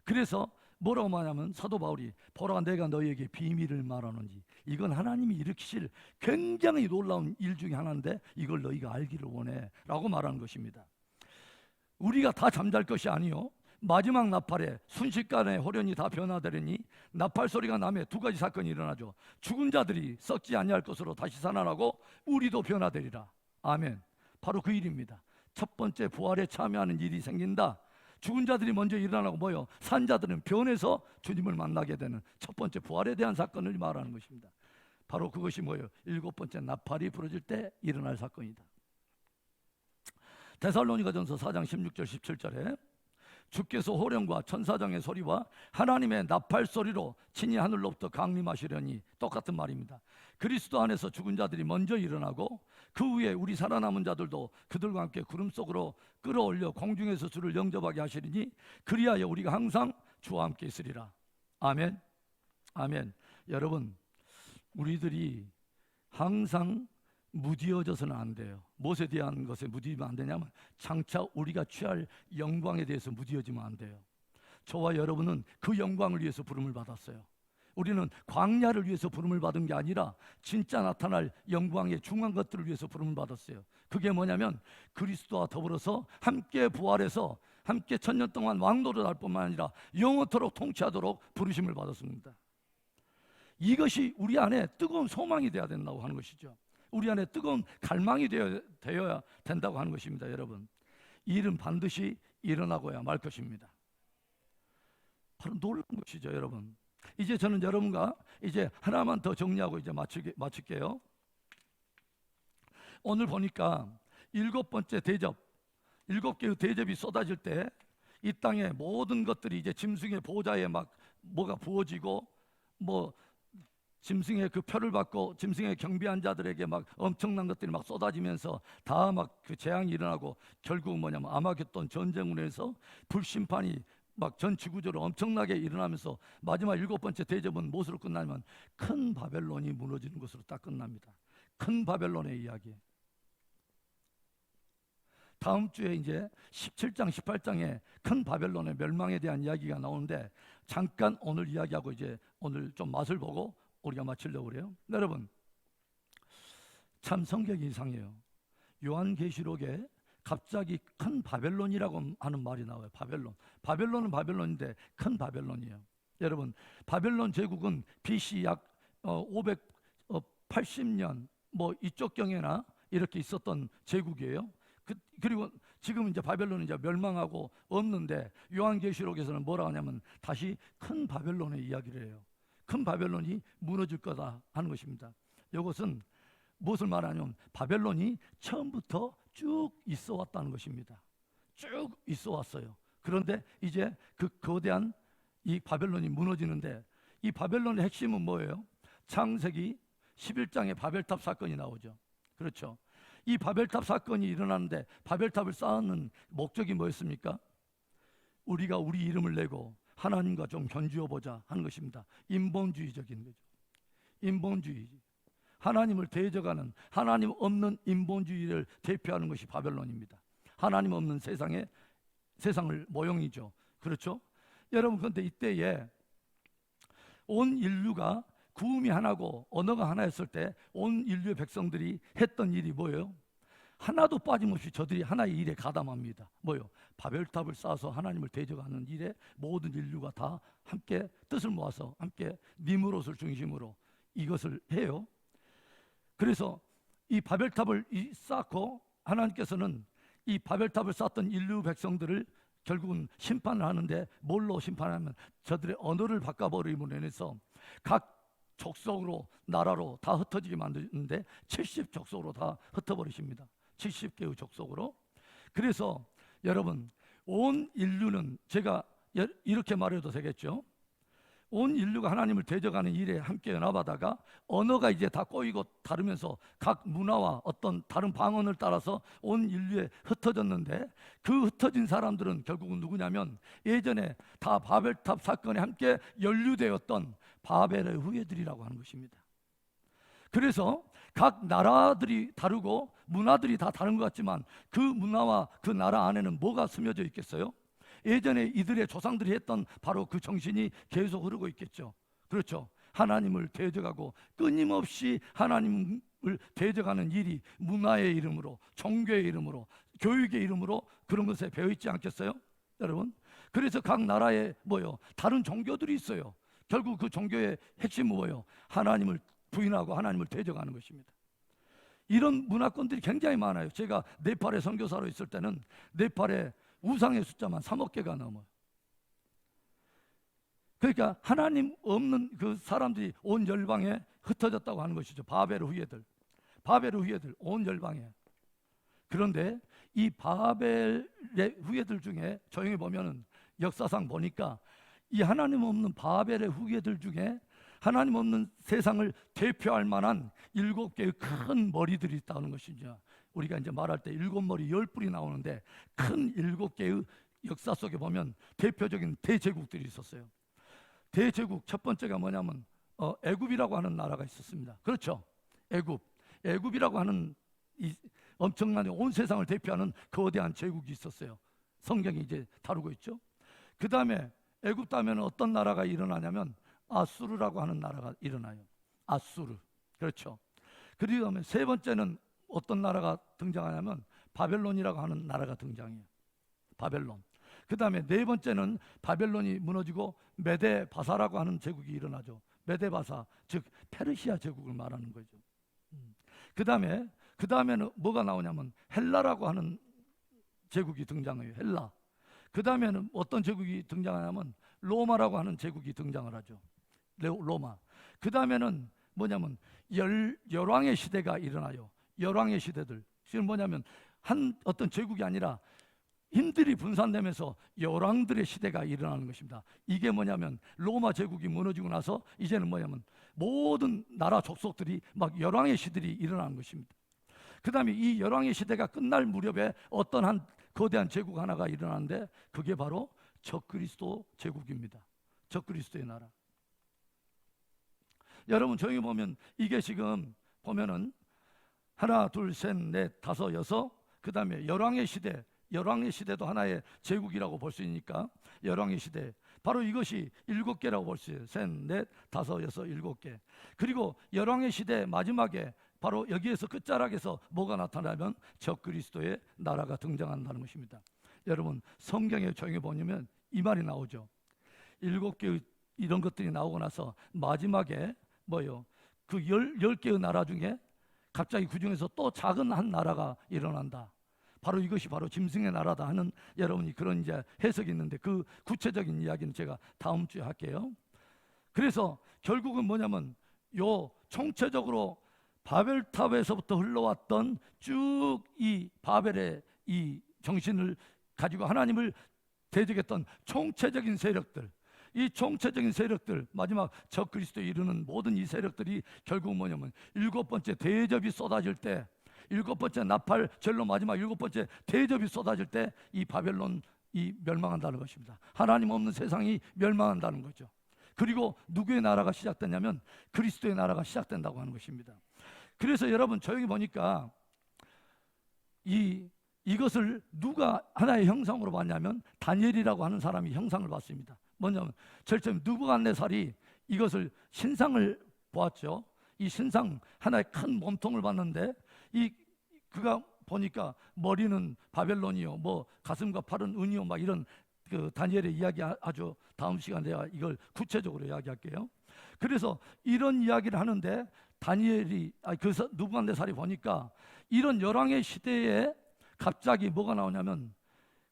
그래서 뭐라고 말하냐면 사도 바울이 보라 내가 너희에게 비밀을 말하노니 이건 하나님이 일으키실 굉장히 놀라운 일 중에 하나인데 이걸 너희가 알기를 원해 라고 말하는 것입니다. 우리가 다 잠잘 것이 아니요 마지막 나팔에 순식간에 호련이 다 변화되리니 나팔 소리가 나면 두 가지 사건이 일어나죠. 죽은 자들이 썩지 아니할 것으로 다시 살아나고 우리도 변화되리라. 아멘. 바로 그 일입니다. 첫 번째 부활에 참여하는 일이 생긴다. 죽은 자들이 먼저 일어나고 뭐요? 산 자들은 변해서 주님을 만나게 되는 첫 번째 부활에 대한 사건을 말하는 것입니다. 바로 그것이 뭐예요? 일곱 번째 나팔이 부러질 때 일어날 사건이다. 데살로니가전서 4장 16절 17절에 주께서 호령과 천사장의 소리와 하나님의 나팔 소리로 친히 하늘로부터 강림하시려니 똑같은 말입니다. 그리스도 안에서 죽은 자들이 먼저 일어나고 그 후에 우리 살아남은 자들도 그들과 함께 구름 속으로 끌어올려 공중에서 주를 영접하게 하시리니 그리하여 우리가 항상 주와 함께 있으리라. 아멘. 아멘. 여러분 우리들이 항상 무디어져서는 안 돼요. 무엇에 대한 것에 무디면 안 되냐면 장차 우리가 취할 영광에 대해서 무디어지면 안 돼요. 저와 여러분은 그 영광을 위해서 부름을 받았어요. 우리는 광야를 위해서 부름을 받은 게 아니라 진짜 나타날 영광의 중요한 것들을 위해서 부름을 받았어요. 그게 뭐냐면 그리스도와 더불어서 함께 부활해서 함께 천년 동안 왕노릇 할 뿐만 아니라 영원토록 통치하도록 부르심을 받았습니다. 이것이 우리 안에 뜨거운 소망이 되어야 된다고 하는 것이죠. 우리 안에 뜨거운 갈망이 되어야 된다고 하는 것입니다. 여러분 이 일은 반드시 일어나고야 말 것입니다. 바로 놀라운 것이죠. 여러분 이제 저는 여러분과 이제 하나만 더 정리하고 이제 마칠게요. 오늘 보니까 일곱 번째 대접, 일곱 개의 대접이 쏟아질 때 이 땅의 모든 것들이 이제 짐승의 보좌에 막 뭐가 부어지고 뭐 짐승의 그 표를 받고 짐승의 경비한 자들에게 막 엄청난 것들이 막 쏟아지면서 다 막 그 재앙이 일어나고 결국 뭐냐면 아마겟돈 전쟁으로 해서 불심판이 막 전 지구적으로 엄청나게 일어나면서 마지막 일곱 번째 대접은 무엇으로 끝나냐면 큰 바벨론이 무너지는 것으로 딱 끝납니다. 큰 바벨론의 이야기. 다음 주에 이제 17장, 18장에 큰 바벨론의 멸망에 대한 이야기가 나오는데 잠깐 오늘 이야기하고 이제 오늘 좀 맛을 보고 우리가 마치려고 그래요. 여러분, 참 성격이 이상해요. 요한계시록에 갑자기 큰 바벨론이라고 하는 말이 나와요. 바벨론은 바벨론인데 큰 바벨론이에요. 여러분, 바벨론 제국은 BC 약 580년 뭐 이쪽 경에나 이렇게 있었던 제국이에요. 그리고 지금 이제 바벨론은 이제 멸망하고 없는데 요한계시록에서는 뭐라 하냐면 다시 큰 바벨론의 이야기를 해요. 큰 바벨론이 무너질 거다 하는 것입니다. 이것은 무엇을 말하냐면 바벨론이 처음부터 쭉 있어 왔다는 것입니다. 쭉 있어 왔어요. 그런데 이제 그 거대한 이 바벨론이 무너지는데 이 바벨론의 핵심은 뭐예요? 창세기 11장에 바벨탑 사건이 나오죠. 그렇죠. 이 바벨탑 사건이 일어나는데 바벨탑을 쌓는 목적이 뭐였습니까? 우리가 우리 이름을 내고 하나님과 좀 견주어 보자 하는 것입니다. 인본주의적인 거죠. 인본주의. 하나님을 대적하는 하나님 없는 인본주의를 대표하는 것이 바벨론입니다. 하나님 없는 세상을 모형이죠. 그렇죠? 여러분, 그런데 이때에 온 인류가 구음이 하나고 언어가 하나였을 때 온 인류의 백성들이 했던 일이 뭐예요? 하나도 빠짐없이 저들이 하나의 일에 가담합니다. 뭐요? 바벨탑을 쌓아서 하나님을 대적하는 일에 모든 인류가 다 함께 뜻을 모아서 함께 니므롯을 중심으로 이것을 해요. 그래서 이 바벨탑을 쌓고 하나님께서는 이 바벨탑을 쌓았던 인류 백성들을 결국은 심판을 하는데 뭘로 심판하면 저들의 언어를 바꿔버림으로 인해서 각 족속으로 나라로 다 흩어지게 만드는데 70족속으로 다 흩어버리십니다. 70개의 족속으로. 그래서 여러분, 온 인류는 제가 이렇게 말해도 되겠죠. 온 인류가 하나님을 대적하는 일에 함께 연합하다가 언어가 이제 다 꼬이고 다르면서 각 문화와 어떤 다른 방언을 따라서 온 인류에 흩어졌는데 그 흩어진 사람들은 결국은 누구냐면 예전에 다 바벨탑 사건에 함께 연루되었던 바벨의 후예들이라고 하는 것입니다. 그래서 각 나라들이 다르고 문화들이 다 다른 것 같지만 그 문화와 그 나라 안에는 뭐가 스며져 있겠어요? 예전에 이들의 조상들이 했던 바로 그 정신이 계속 흐르고 있겠죠. 그렇죠. 하나님을 대적하고 끊임없이 하나님을 대적하는 일이 문화의 이름으로, 종교의 이름으로, 교육의 이름으로 그런 것에 배어 있지 않겠어요? 여러분, 그래서 각 나라에 다른 종교들이 있어요. 결국 그 종교의 핵심은 뭐예요? 하나님을 부인하고 하나님을 대적하는 것입니다. 이런 문화권들이 굉장히 많아요. 제가 네팔에 선교사로 있을 때는 네팔에 우상의 숫자만 3억 개가 넘어요. 그러니까 하나님 없는 그 사람들이 온 열방에 흩어졌다고 하는 것이죠. 바벨의 후예들 온 열방에. 그런데 이 바벨의 후예들 중에 조용히 보면은 역사상 보니까 이 하나님 없는 바벨의 후예들 중에 하나님 없는 세상을 대표할 만한 7개의 큰 머리들이 있다는 것이죠. 우리가 이제 말할 때 7머리 10뿔이 나오는데 큰 7개의 역사 속에 보면 대표적인 대제국들이 있었어요. 대제국 첫 번째가 뭐냐면 애굽이라고 하는 나라가 있었습니다. 그렇죠. 애굽이라고 하는 이 엄청난 온 세상을 대표하는 거대한 제국이 있었어요. 성경이 이제 다루고 있죠. 그 다음에 애굽 다음에는 어떤 나라가 일어나냐면 아수르라고 하는 나라가 일어나요. 아수르. 그렇죠. 그리고 세 번째는 어떤 나라가 등장하냐면 바벨론이라고 하는 나라가 등장해요. 바벨론. 그 다음에 네 번째는 바벨론이 무너지고 메데바사라고 하는 제국이 일어나죠. 메데바사, 즉 페르시아 제국을 말하는 거죠. 그 다음에는 뭐가 나오냐면 헬라라고 하는 제국이 등장해요. 헬라. 그 다음에는 어떤 제국이 등장하냐면 로마라고 하는 제국이 등장을 하죠. 로마. 그 다음에는 뭐냐면 열왕의 시대가 일어나요. 열왕의 시대들. 지금 뭐냐면 한 어떤 제국이 아니라 힘들이 분산되면서 열왕들의 시대가 일어나는 것입니다. 이게 뭐냐면 로마 제국이 무너지고 나서 이제는 뭐냐면 모든 나라 족속들이 막 열왕의 시들이 일어나는 것입니다. 그 다음에 이 열왕의 시대가 끝날 무렵에 어떤 한 거대한 제국 하나가 일어나는데 그게 바로 적그리스도 제국입니다. 적그리스도의 나라. 여러분 조용히 보면 이게 지금 보면은 하나, 둘, 셋, 넷, 다섯, 여섯 그 다음에 열왕의 시대, 열왕의 시대도 하나의 제국이라고 볼 수 있으니까 열왕의 시대, 바로 이것이 7개라고 볼 수 있어요. 셋, 넷, 다섯, 여섯, 7개. 그리고 열왕의 시대 마지막에 바로 여기에서 끝자락에서 뭐가 나타나면 적그리스도의 나라가 등장한다는 것입니다. 여러분, 성경에 조용히 보면 이 말이 나오죠. 7개의 이런 것들이 나오고 나서 마지막에 뭐요? 그 10개의 나라 중에 갑자기 그 중에서 또 작은 한 나라가 일어난다. 바로 이것이 바로 짐승의 나라다 하는 여러분이 그런 이제 해석이 있는데, 그 구체적인 이야기는 제가 다음 주에 할게요. 그래서 결국은 뭐냐면 요 총체적으로 바벨탑에서부터 흘러왔던 쭉 이 바벨의 이 정신을 가지고 하나님을 대적했던 총체적인 세력들, 이 총체적인 세력들, 마지막 적그리스도에 이르는 모든 이 세력들이 결국 뭐냐면 7번째 대접이 쏟아질 때, 7번째 나팔 절로 마지막 7번째 대접이 쏟아질 때 이 바벨론이 멸망한다는 것입니다. 하나님 없는 세상이 멸망한다는 거죠. 그리고 누구의 나라가 시작되냐면 그리스도의 나라가 시작된다고 하는 것입니다. 그래서 여러분 조용히 보니까 이것을 누가 하나의 형상으로 봤냐면 다니엘이라고 하는 사람이 형상을 봤습니다. 뭐냐면 절대 느부갓네살이 이것을 신상을 보았죠. 이 신상 하나의 큰 몸통을 봤는데 그가 보니까 머리는 바벨론이요, 뭐 가슴과 팔은 은이요, 막 이런 그 다니엘의 이야기 아주 다음 시간에 내가 이걸 구체적으로 이야기할게요. 그래서 이런 이야기를 하는데 그래서 느부갓네살이 보니까 이런 열왕의 시대에 갑자기 뭐가 나오냐면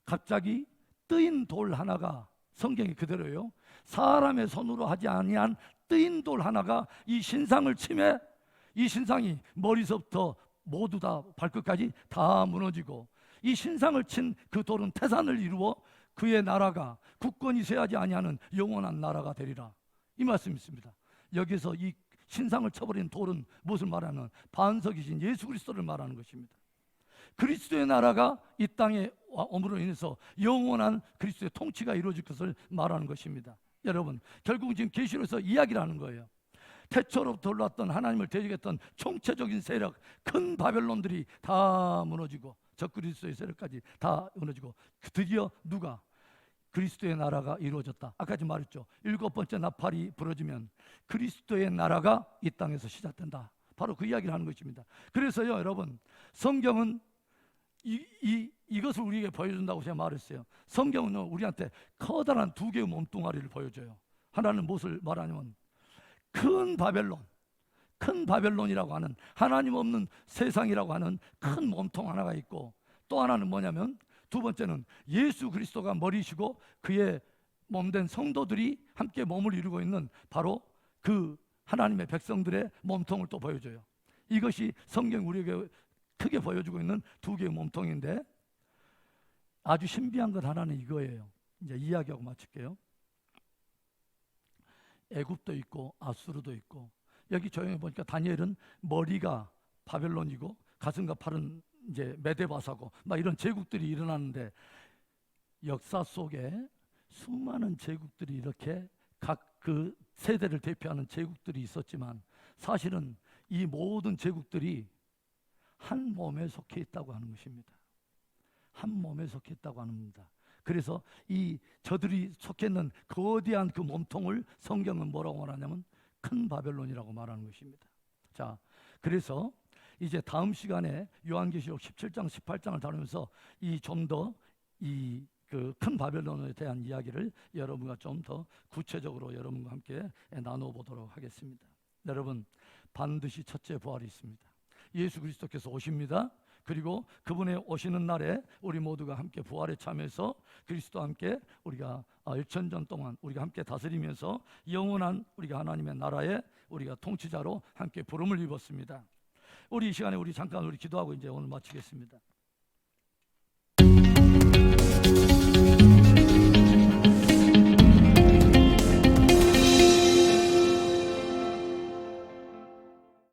갑자기 뜨인 돌 하나가, 성경이 그대로예요. 사람의 손으로 하지 아니한 뜨인 돌 하나가 이 신상을 치매 이 신상이 머리서부터 모두 다 발끝까지 다 무너지고, 이 신상을 친 그 돌은 태산을 이루어 그의 나라가 국권이 쇠하지 아니하는 영원한 나라가 되리라, 이 말씀이 있습니다. 여기서 이 신상을 쳐버린 돌은 무엇을 말하는, 반석이신 예수 그리스도를 말하는 것입니다. 그리스도의 나라가 이 땅에 옴으로 인해서 영원한 그리스도의 통치가 이루어질 것을 말하는 것입니다. 여러분, 결국 지금 계시록에서 이야기를 하는 거예요. 태초로부터 올라왔던 하나님을 대적했던 총체적인 세력, 큰 바벨론들이 다 무너지고 적그리스도의 세력까지 다 무너지고 드디어 누가? 그리스도의 나라가 이루어졌다. 아까 지금 말했죠. 7번째 나팔이 부러지면 그리스도의 나라가 이 땅에서 시작된다. 바로 그 이야기를 하는 것입니다. 그래서요, 여러분, 성경은 이것을 우리에게 보여준다고 제가 말했어요. 성경은 우리한테 커다란 2개의 몸뚱아리를 보여줘요. 하나는 무엇을 말하냐면 큰 바벨론이라고 하는 하나님 없는 세상이라고 하는 큰 몸통 하나가 있고, 또 하나는 뭐냐면 두 번째는 예수 그리스도가 머리시고 그의 몸된 성도들이 함께 몸을 이루고 있는 바로 그 하나님의 백성들의 몸통을 또 보여줘요. 이것이 성경 우리에게 크게 보여주고 있는 2개의 몸통인데, 아주 신비한 것 하나는 이거예요. 이제 이야기하고 마칠게요. 애굽도 있고 아수르도 있고, 여기 조용히 보니까 다니엘은 머리가 바벨론이고 가슴과 팔은 이제 메데바사고 막 이런 제국들이 일어나는데, 역사 속에 수많은 제국들이 이렇게 각 그 세대를 대표하는 제국들이 있었지만 사실은 이 모든 제국들이 한 몸에 속해 있다고 하는 것입니다. 한 몸에 속해 있다고 합니다. 그래서 저들이 속해 있는 거대한 그 몸통을 성경은 뭐라고 말하냐면 큰 바벨론이라고 말하는 것입니다. 자, 그래서 이제 다음 시간에 요한계시록 17장 18장을 다루면서 좀 더 그 큰 바벨론에 대한 이야기를 여러분과 좀 더 구체적으로 여러분과 함께 나눠보도록 하겠습니다. 여러분, 반드시 첫째 부활이 있습니다. 예수 그리스도께서 오십니다. 그리고 그분의 오시는 날에 우리 모두가 함께 부활에 참여해서 그리스도와 함께 우리가 1000년 동안 우리가 함께 다스리면서 영원한 우리가 하나님의 나라의 우리가 통치자로 함께 부름을 입었습니다. 우리 이 시간에 우리 잠깐 기도하고 이제 오늘 마치겠습니다.